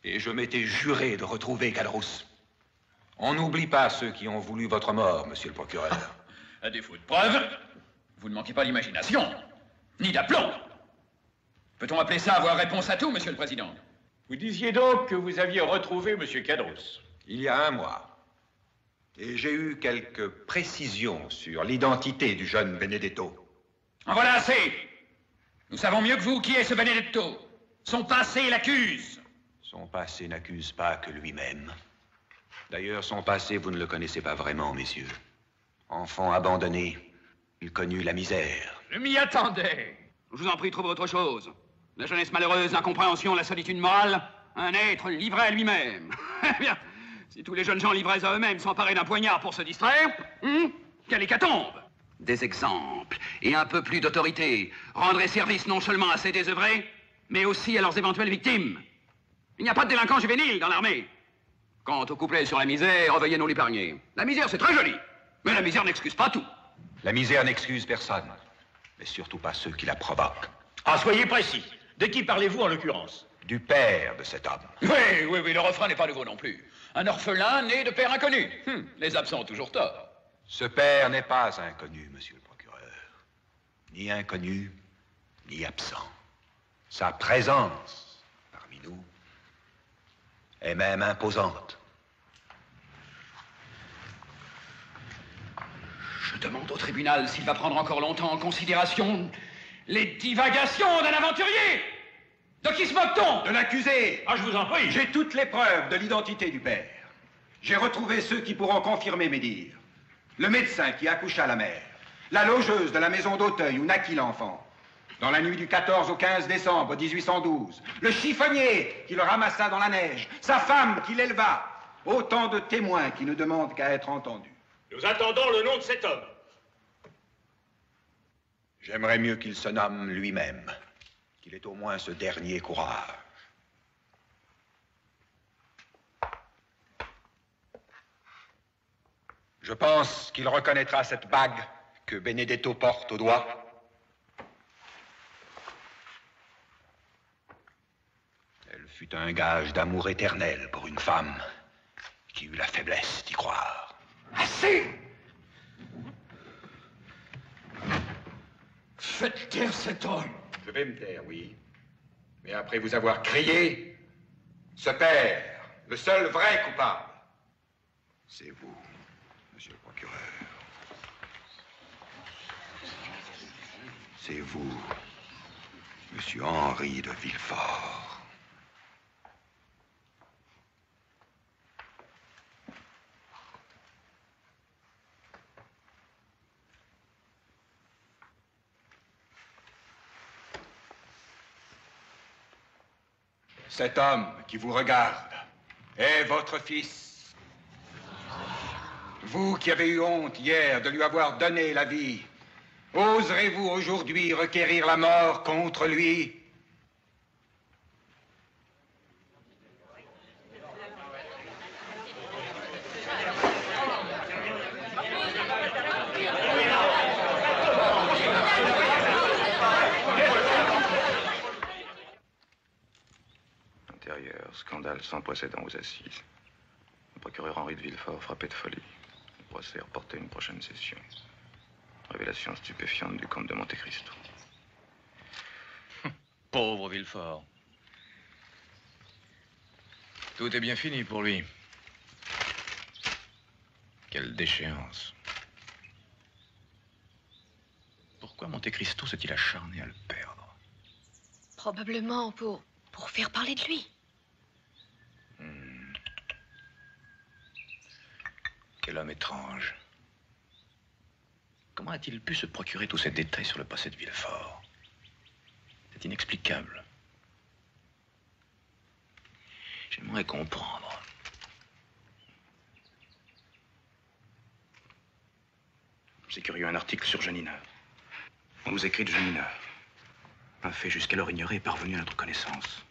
Et je m'étais juré de retrouver Cadrousse. On n'oublie pas ceux qui ont voulu votre mort, monsieur le procureur. À défaut de preuves, vous ne manquez pas d'imagination, ni d'aplomb. Peut-on appeler ça avoir réponse à tout, monsieur le Président? Vous disiez donc que vous aviez retrouvé monsieur Cadrousse. Il y a un mois. Et j'ai eu quelques précisions sur l'identité du jeune Benedetto. En voilà assez. Nous savons mieux que vous qui est ce Benedetto. Son passé l'accuse. Son passé n'accuse pas que lui-même. D'ailleurs, son passé, vous ne le connaissez pas vraiment, messieurs. Enfant abandonné, il connut la misère. Je m'y attendais. Je vous en prie, trouvez autre chose. La jeunesse malheureuse, l'incompréhension, la solitude morale, un être livré à lui-même. Eh bien, si tous les jeunes gens livrés à eux-mêmes s'emparaient d'un poignard pour se distraire, quelle hécatombe! Des exemples et un peu plus d'autorité rendraient service non seulement à ces désœuvrés, mais aussi à leurs éventuelles victimes. Il n'y a pas de délinquants juvéniles dans l'armée. Quant au couplet sur la misère, veuillez nous l'épargner. La misère, c'est très joli, mais la misère n'excuse pas tout. La misère n'excuse personne, mais surtout pas ceux qui la provoquent. Ah, soyez précis. De qui parlez-vous en l'occurrence? Du père de cet homme. Oui, le refrain n'est pas nouveau non plus. Un orphelin né de père inconnu. Les absents ont toujours tort. Ce père n'est pas inconnu, monsieur le procureur. Ni inconnu, ni absent. Sa présence parmi nous et même imposante. Je demande au tribunal s'il va prendre encore longtemps en considération les divagations d'un aventurier. De qui se moque-t-on? De l'accusé. Ah, je vous en prie. J'ai toutes les preuves de l'identité du père. J'ai retrouvé ceux qui pourront confirmer mes dires. Le médecin qui accoucha la mère, la logeuse de la maison d'Auteuil où naquit l'enfant, dans la nuit du 14 au 15 décembre 1812, le chiffonnier qui le ramassa dans la neige, sa femme qui l'éleva, autant de témoins qui ne demandent qu'à être entendus. Nous attendons le nom de cet homme. J'aimerais mieux qu'il se nomme lui-même, qu'il ait au moins ce dernier courage. Je pense qu'il reconnaîtra cette bague que Benedetto porte au doigt. Elle fut un gage d'amour éternel pour une femme qui eut la faiblesse d'y croire. Assez! Faites taire cet homme. Je vais me taire, oui. Mais après vous avoir crié, ce père, le seul vrai coupable, c'est vous, monsieur le procureur. C'est vous, monsieur Henri de Villefort. Cet homme qui vous regarde est votre fils. Vous qui avez eu honte hier de lui avoir donné la vie, oserez-vous aujourd'hui requérir la mort contre lui? Scandale sans précédent aux assises. Le procureur Henri de Villefort frappé de folie. Le procès est reporté à une prochaine session. Révélation stupéfiante du comte de Monte Cristo. Pauvre Villefort. Tout est bien fini pour lui. Quelle déchéance. Pourquoi Monte Cristo s'est-il acharné à le perdre? Probablement pour faire parler de lui. Quel homme étrange. Comment a-t-il pu se procurer tous ces détails sur le passé de Villefort? C'est inexplicable. J'aimerais comprendre. C'est curieux, un article sur Janina. On nous écrit de Janina. Un fait jusqu'alors ignoré est parvenu à notre connaissance.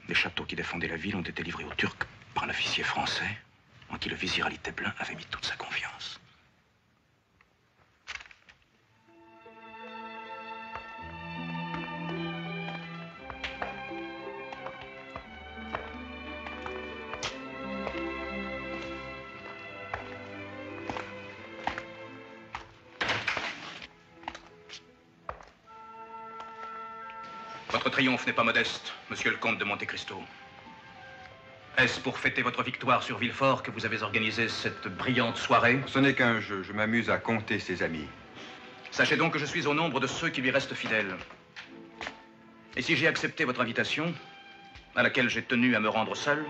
Les châteaux qui défendaient la ville ont été livrés aux Turcs par un officier français en qui le vizir Ali Teplin avait mis toute sa confiance. Votre triomphe n'est pas modeste, monsieur le comte de Monte Cristo. Est-ce pour fêter votre victoire sur Villefort que vous avez organisé cette brillante soirée? Ce n'est qu'un jeu. Je m'amuse à compter ses amis. Sachez donc que je suis au nombre de ceux qui lui restent fidèles. Et si j'ai accepté votre invitation, à laquelle j'ai tenu à me rendre seul,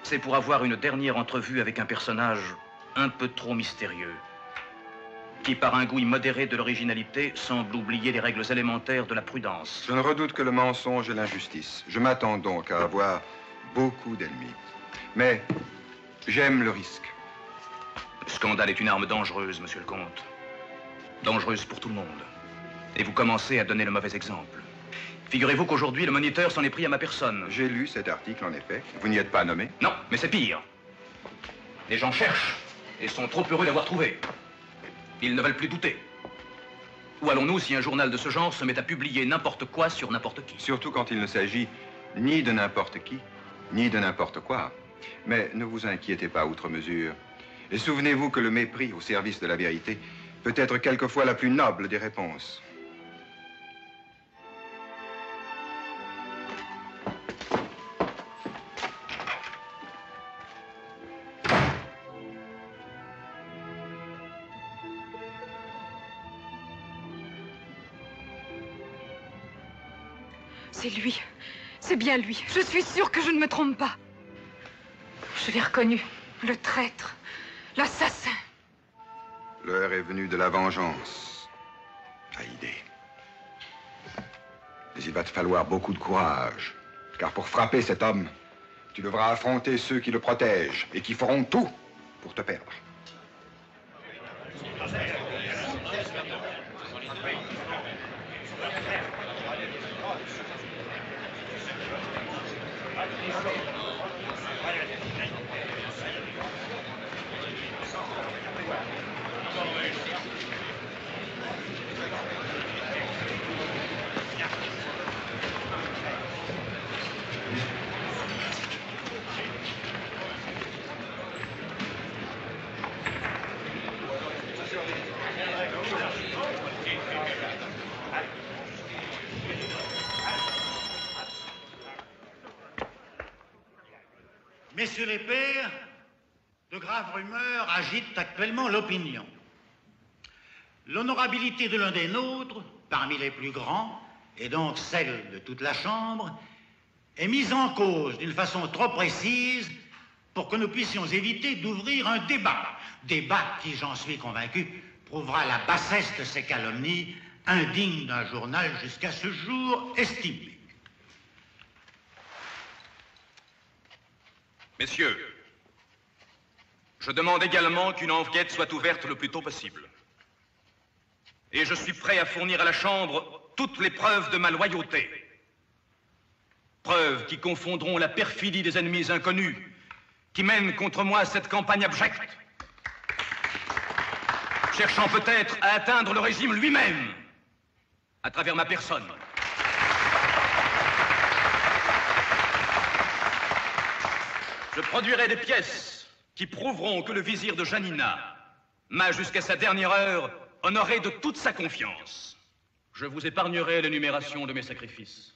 c'est pour avoir une dernière entrevue avec un personnage un peu trop mystérieux, qui, par un goût immodéré de l'originalité, semble oublier les règles élémentaires de la prudence. Je ne redoute que le mensonge et l'injustice. Je m'attends donc à avoir beaucoup d'ennemis. Mais j'aime le risque. Le scandale est une arme dangereuse, monsieur le comte. Dangereuse pour tout le monde. Et vous commencez à donner le mauvais exemple. Figurez-vous qu'aujourd'hui, le moniteur s'en est pris à ma personne. J'ai lu cet article, en effet. Vous n'y êtes pas nommé? Non, mais c'est pire. Les gens cherchent et sont trop heureux d'avoir trouvé. Ils ne veulent plus douter. Où allons-nous si un journal de ce genre se met à publier n'importe quoi sur n'importe qui? Surtout quand il ne s'agit ni de n'importe qui, ni de n'importe quoi. Mais ne vous inquiétez pas outre mesure. Et souvenez-vous que le mépris au service de la vérité peut être quelquefois la plus noble des réponses. C'est lui. C'est bien lui. Je suis sûre que je ne me trompe pas. Je l'ai reconnu. Le traître. L'assassin. L'heure est venue de la vengeance, Haïdé. Mais il va te falloir beaucoup de courage. Car pour frapper cet homme, tu devras affronter ceux qui le protègent et qui feront tout pour te perdre. Messieurs les pairs, de graves rumeurs agitent actuellement l'opinion. L'honorabilité de l'un des nôtres, parmi les plus grands, et donc celle de toute la Chambre, est mise en cause d'une façon trop précise pour que nous puissions éviter d'ouvrir un débat. Débat qui, j'en suis convaincu, prouvera la bassesse de ces calomnies, indignes d'un journal jusqu'à ce jour estimé. Messieurs, je demande également qu'une enquête soit ouverte le plus tôt possible. Et je suis prêt à fournir à la Chambre toutes les preuves de ma loyauté. Preuves qui confondront la perfidie des ennemis inconnus qui mènent contre moi cette campagne abjecte, cherchant peut-être à atteindre le régime lui-même à travers ma personne. Je produirai des pièces qui prouveront que le vizir de Janina m'a, jusqu'à sa dernière heure, honoré de toute sa confiance. Je vous épargnerai l'énumération de mes sacrifices.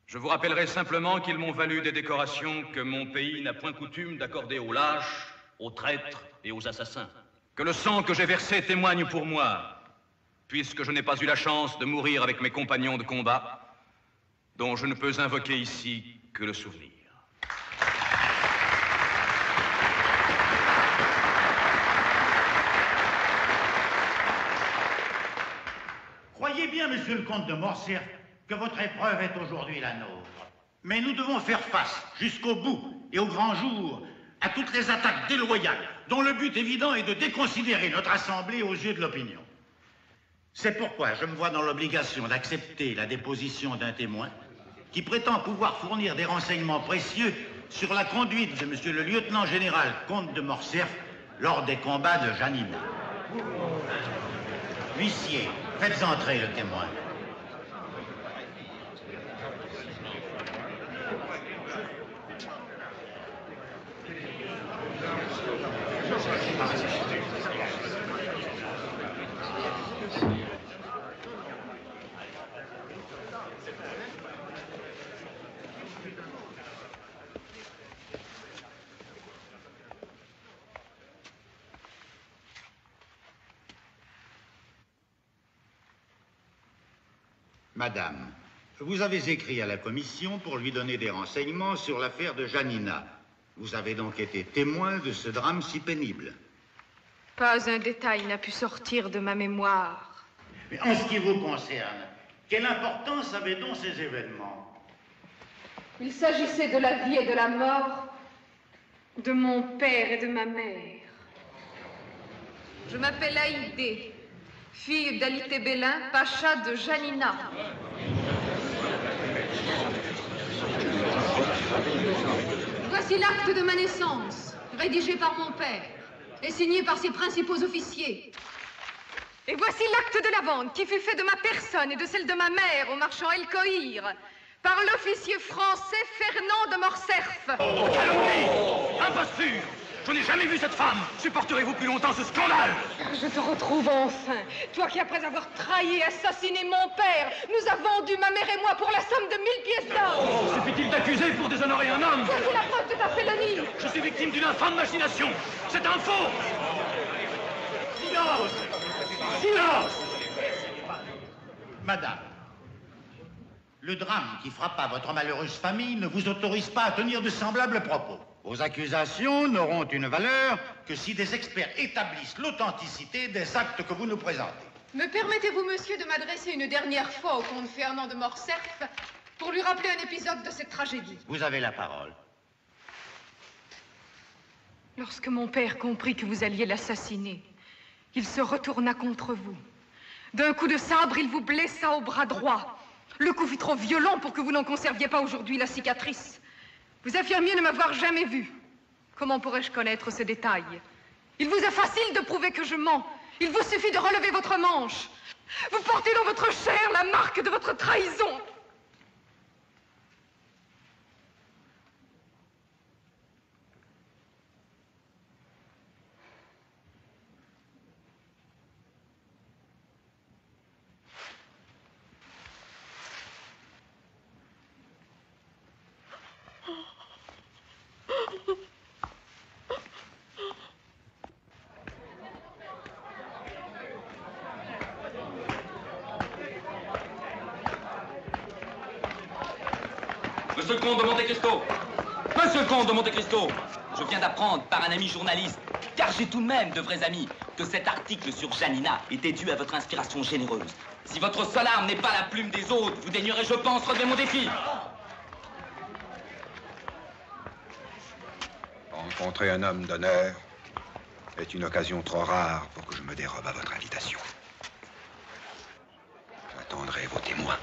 Je vous rappellerai simplement qu'ils m'ont valu des décorations que mon pays n'a point coutume d'accorder aux lâches, aux traîtres et aux assassins. Que le sang que j'ai versé témoigne pour moi, puisque je n'ai pas eu la chance de mourir avec mes compagnons de combat, dont je ne peux invoquer ici que le souvenir. Croyez bien, monsieur le comte de Morcerf, que votre épreuve est aujourd'hui la nôtre. Mais nous devons faire face, jusqu'au bout et au grand jour, à toutes les attaques déloyales, dont le but évident est de déconsidérer notre Assemblée aux yeux de l'opinion. C'est pourquoi je me vois dans l'obligation d'accepter la déposition d'un témoin qui prétend pouvoir fournir des renseignements précieux sur la conduite de monsieur le lieutenant général comte de Morcerf lors des combats de Janina. Huissier, faites entrer le témoin. Madame, vous avez écrit à la commission pour lui donner des renseignements sur l'affaire de Janina. Vous avez donc été témoin de ce drame si pénible. Pas un détail n'a pu sortir de ma mémoire. Mais en ce qui vous concerne, quelle importance avaient donc ces événements? Il s'agissait de la vie et de la mort de mon père et de ma mère. Je m'appelle Haïdé, fille d'Ali Tebelin, pacha de Janina. Voici l'acte de ma naissance, rédigé par mon père et signé par ses principaux officiers. Et voici l'acte de la vente qui fut fait de ma personne et de celle de ma mère au marchand El Cohir par l'officier français Fernand de Morcerf. Calomnie! Imposture! Je n'ai jamais vu cette femme. Supporterez-vous plus longtemps ce scandale? Je te retrouve enfin. Toi qui, après avoir trahi et assassiné mon père, nous a vendu, ma mère et moi, pour la somme de 1000 pièces d'or. Suffit-il d'accuser pour déshonorer un homme? Voici la preuve de ta félonie. Je suis victime d'une infâme machination. C'est un faux. Silence! Silence! Madame, Le drame qui frappa votre malheureuse famille ne vous autorise pas à tenir de semblables propos. Vos accusations n'auront une valeur que si des experts établissent l'authenticité des actes que vous nous présentez. Me permettez-vous, monsieur, de m'adresser une dernière fois au comte Fernand de Morcerf pour lui rappeler un épisode de cette tragédie? Vous avez la parole. Lorsque mon père comprit que vous alliez l'assassiner, il se retourna contre vous. D'un coup de sabre, il vous blessa au bras droit. Le coup fut trop violent pour que vous n'en conserviez pas aujourd'hui la cicatrice. Vous affirmiez ne m'avoir jamais vu. Comment pourrais-je connaître ce détail? Il vous est facile de prouver que je mens. Il vous suffit de relever votre manche. Vous portez dans votre chair la marque de votre trahison. Monsieur le comte de Monte Cristo! Monsieur le comte de Monte Cristo! Je viens d'apprendre par un ami journaliste, car j'ai tout de même de vrais amis, que cet article sur Janina était dû à votre inspiration généreuse. Si votre seule arme n'est pas la plume des autres, vous daignerez, je pense, relever mon défi. Rencontrer un homme d'honneur est une occasion trop rare pour que je me dérobe à votre invitation. J'attendrai vos témoins.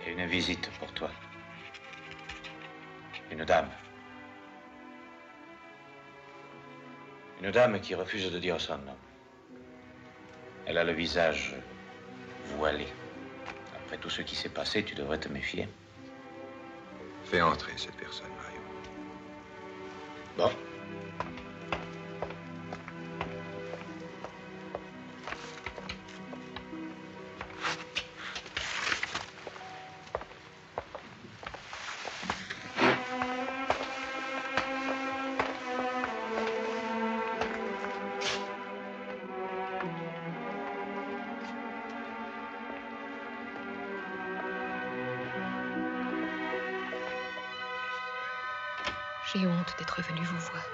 Une visite pour toi. Une dame. Une dame qui refuse de dire son nom. Elle a le visage voilé. Après tout ce qui s'est passé, tu devrais te méfier. Fais entrer cette personne, Mario. Bon. J'ai honte d'être venue vous voir.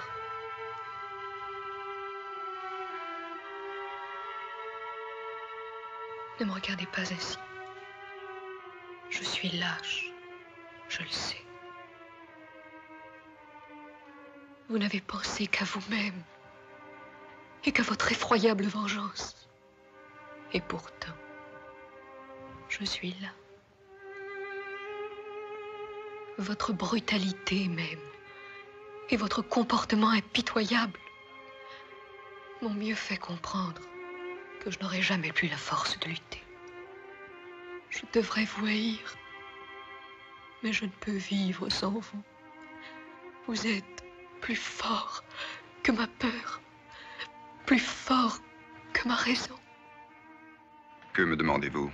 Ne me regardez pas ainsi. Je suis lâche, je le sais. Vous n'avez pensé qu'à vous-même et qu'à votre effroyable vengeance. Et pourtant, je suis là. Votre brutalité même et votre comportement impitoyable m'ont mieux fait comprendre que je n'aurais jamais plus la force de lutter. Je devrais vous haïr, mais je ne peux vivre sans vous. Vous êtes plus fort que ma peur, plus fort que ma raison. Que me demandez-vous?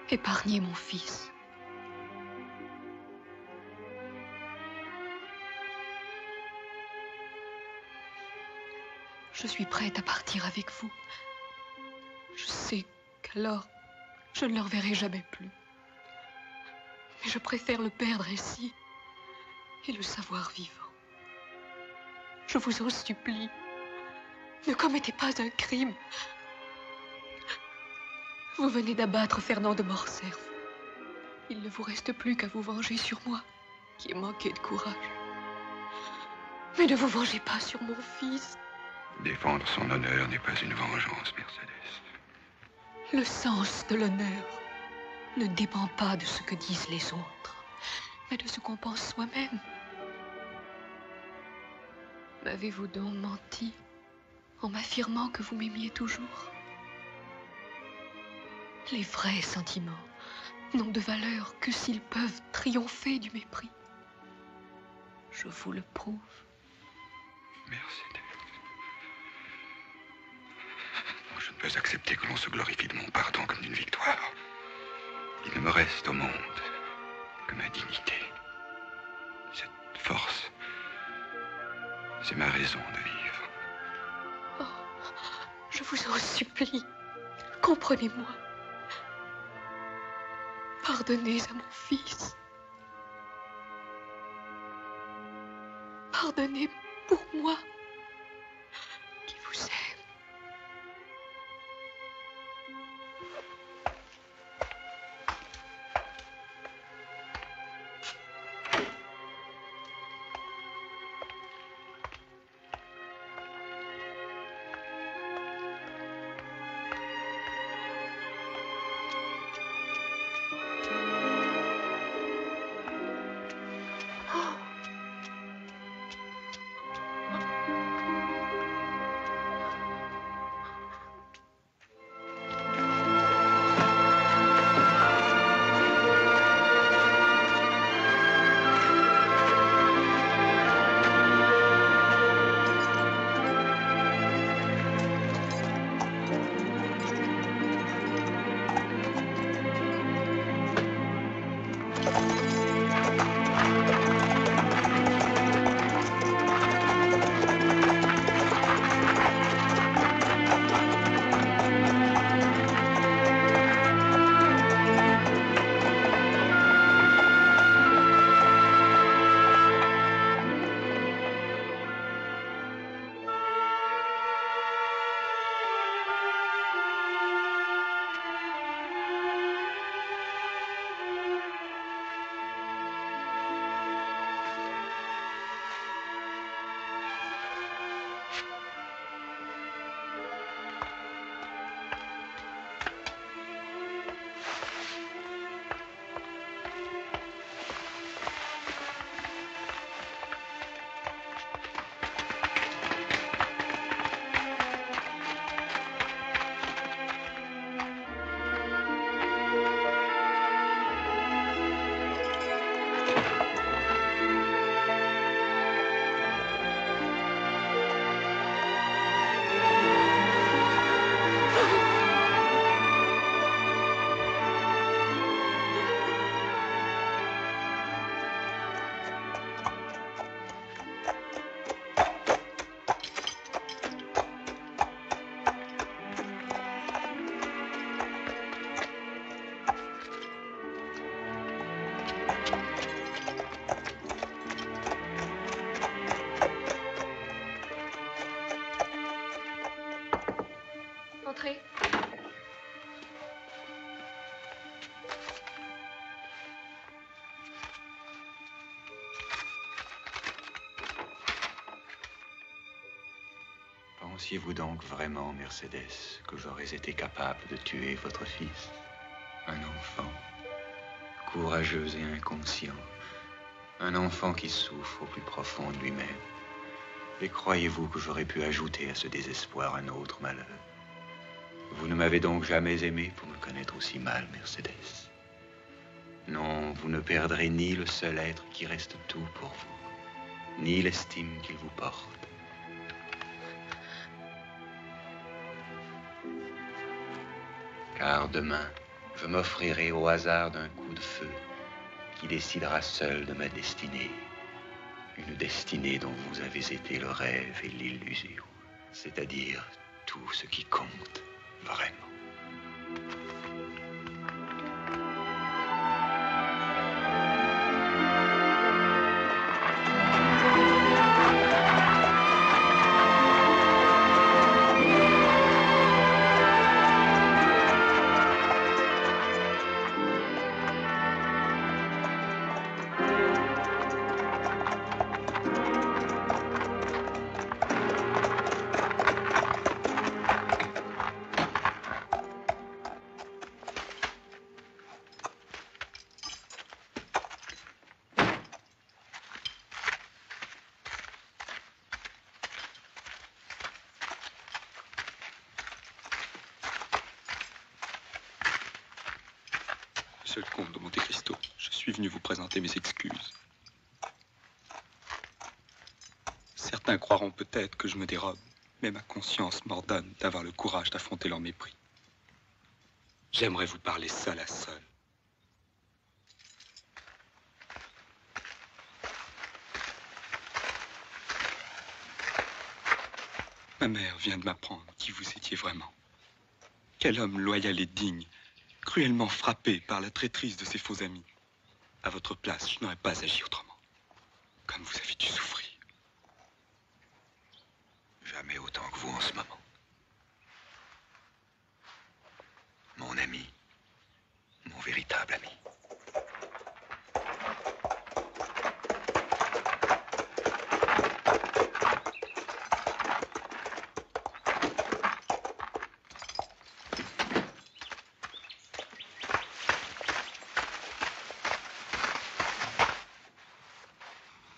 Épargnez mon fils. Je suis prête à partir avec vous. Je sais qu'alors, je ne le reverrai jamais plus. Mais je préfère le perdre ainsi et le savoir vivant. Je vous en supplie, ne commettez pas un crime. Vous venez d'abattre Fernand de Morcerf. Il ne vous reste plus qu'à vous venger sur moi, qui ai manqué de courage. Mais ne vous vengez pas sur mon fils. Défendre son honneur n'est pas une vengeance, Mercedes. Le sens de l'honneur ne dépend pas de ce que disent les autres, mais de ce qu'on pense soi-même. M'avez-vous donc menti en m'affirmant que vous m'aimiez toujours? Les vrais sentiments n'ont de valeur que s'ils peuvent triompher du mépris. Je vous le prouve. Mercedes. Je ne peux accepter que l'on se glorifie de mon pardon comme d'une victoire. Il ne me reste au monde que ma dignité. Cette force, c'est ma raison de vivre. Oh, je vous en supplie, comprenez-moi. Pardonnez à mon fils. Pardonnez pour moi, qui vous aime. Entrez. Pensiez-vous donc vraiment, Mercedes, que j'aurais été capable de tuer votre fils? Un enfant, courageux et inconscient. Un enfant qui souffre au plus profond de lui-même. Et croyez-vous que j'aurais pu ajouter à ce désespoir un autre malheur? Vous ne m'avez donc jamais aimé pour me connaître aussi mal, Mercedes. Non, vous ne perdrez ni le seul être qui reste tout pour vous, ni l'estime qu'il vous porte. Car demain, je m'offrirai au hasard d'un coup de feu qui décidera seul de ma destinée. Une destinée dont vous avez été le rêve et l'illusion. C'est-à-dire tout ce qui compte vraiment. Monsieur le comte de Monte Cristo, je suis venu vous présenter mes excuses. Certains croiront peut-être que je me dérobe, mais ma conscience m'ordonne d'avoir le courage d'affronter leur mépris. J'aimerais vous parler seul à seul. Ma mère vient de m'apprendre qui vous étiez vraiment. Quel homme loyal et digne, cruellement frappé par la traîtrise de ses faux amis. À votre place, je n'aurais pas agi autrement. Comme vous avez dû souffrir. Jamais autant que vous en ce moment. Mon ami. Mon véritable ami.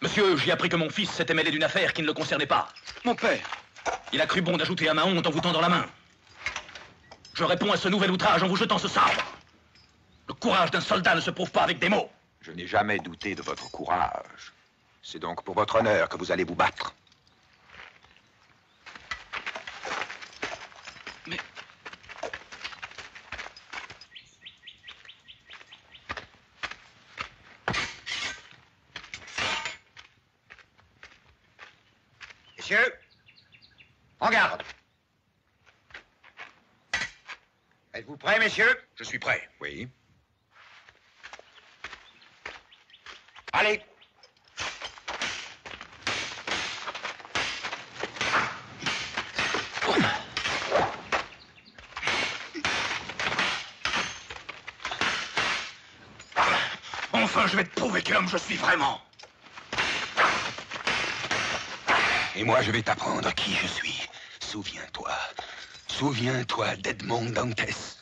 Monsieur, j'ai appris que mon fils s'était mêlé d'une affaire qui ne le concernait pas. Mon père. Il a cru bon d'ajouter à ma honte en vous tendant la main. Je réponds à ce nouvel outrage en vous jetant ce sabre. Le courage d'un soldat ne se prouve pas avec des mots. Je n'ai jamais douté de votre courage. C'est donc pour votre honneur que vous allez vous battre. Mais... Messieurs, en garde. Êtes-vous prêts, messieurs? Je suis prêt. Oui. Allez. Enfin, je vais te prouver quel homme je suis vraiment. Et moi, je vais t'apprendre qui je suis. Souviens-toi. Souviens-toi d'Edmond Dantès.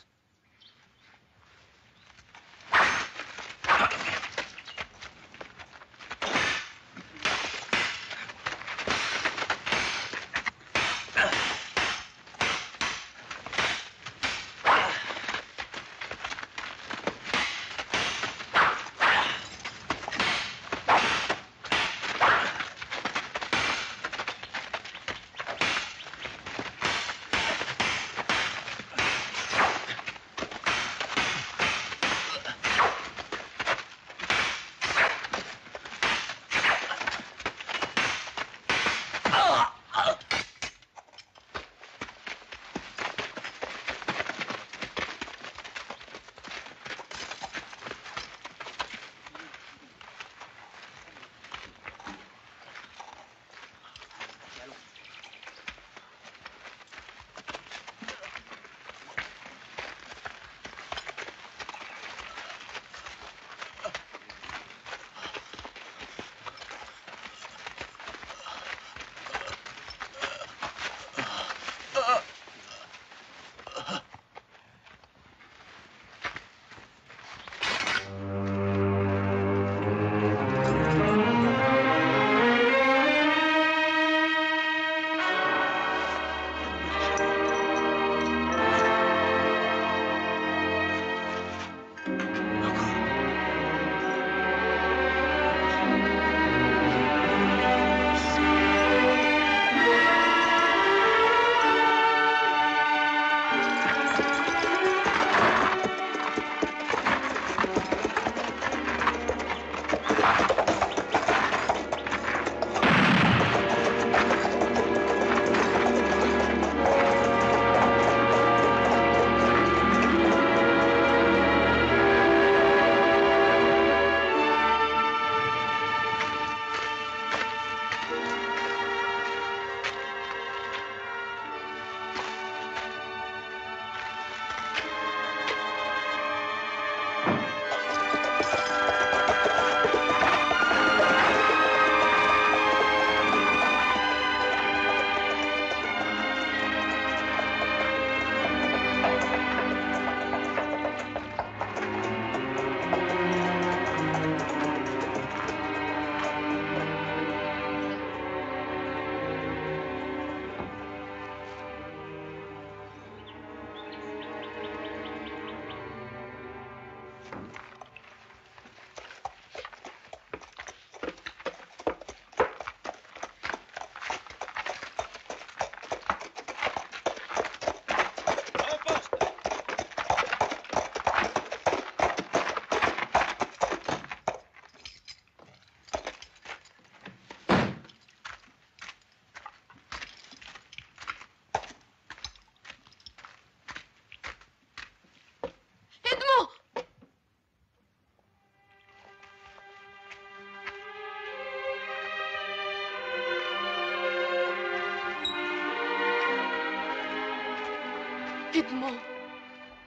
Edmond,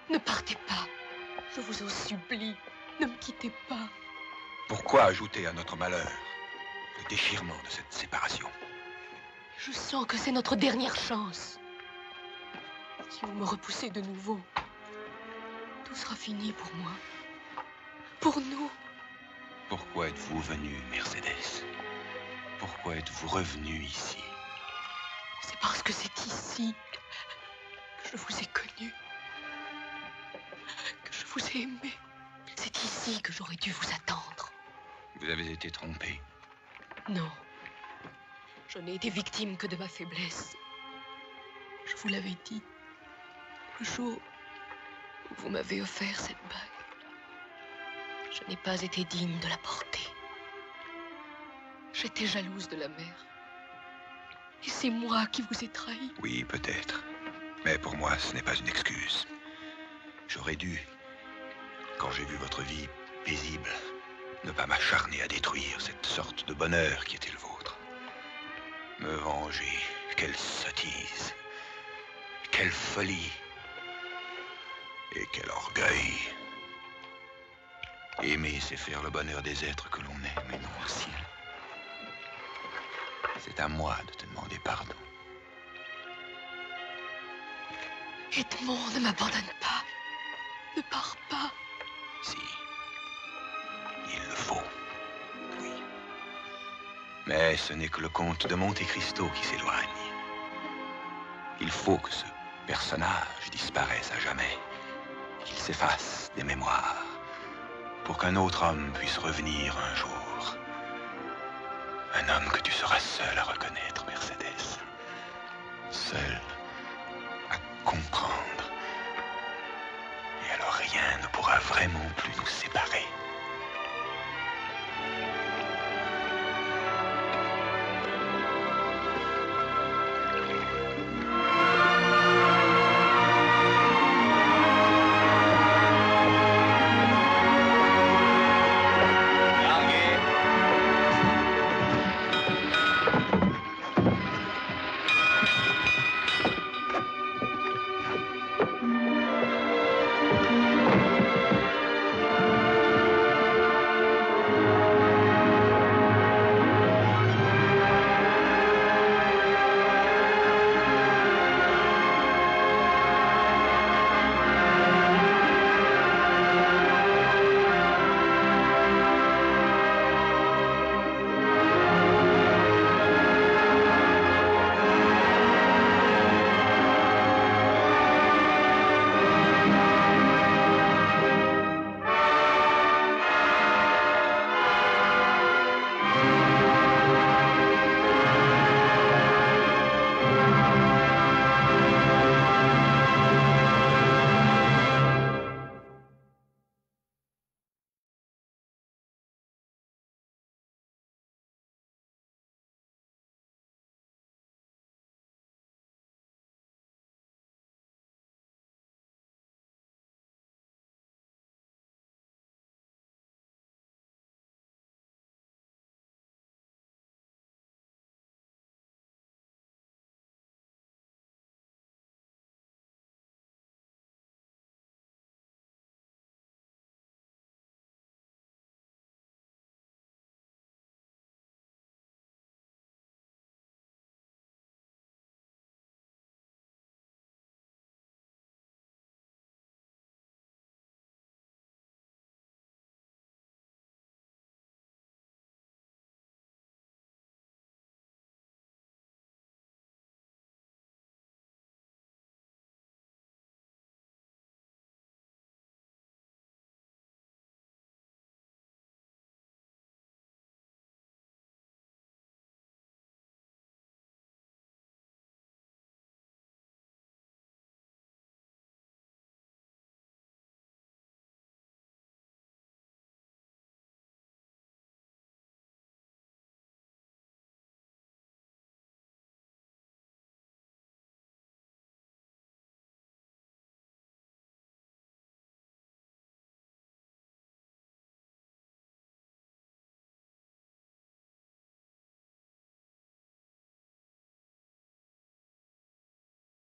ne partez pas. Je vous en supplie, ne me quittez pas. Pourquoi ajouter à notre malheur le déchirement de cette séparation? Je sens que c'est notre dernière chance. Si vous me repoussez de nouveau, tout sera fini pour moi. Pour nous. Pourquoi êtes-vous venue, Mercedes? Pourquoi êtes-vous revenue ici? C'est parce que c'est ici que je vous ai connu, que je vous ai aimé. C'est ici que j'aurais dû vous attendre. Vous avez été trompée. Non. Je n'ai été victime que de ma faiblesse. Je vous l'avais dit, le jour où vous m'avez offert cette bague. Je n'ai pas été digne de la porter. J'étais jalouse de la mère. Et c'est moi qui vous ai trahi. Oui, peut-être. Mais pour moi, ce n'est pas une excuse. J'aurais dû, quand j'ai vu votre vie paisible, ne pas m'acharner à détruire cette sorte de bonheur qui était le vôtre. Me venger, quelle sottise, quelle folie et quel orgueil. Aimer, c'est faire le bonheur des êtres que l'on aime et non le sien. C'est à moi de te demander pardon. Edmond, ne m'abandonne pas. Ne pars pas. Si. Il le faut. Oui. Mais ce n'est que le comte de Monte Cristo qui s'éloigne. Il faut que ce personnage disparaisse à jamais. Qu'il s'efface des mémoires. Pour qu'un autre homme puisse revenir un jour. Un homme que tu seras seul à reconnaître, Mercedes. Seul à comprendre. Et alors rien ne pourra vraiment plus nous séparer.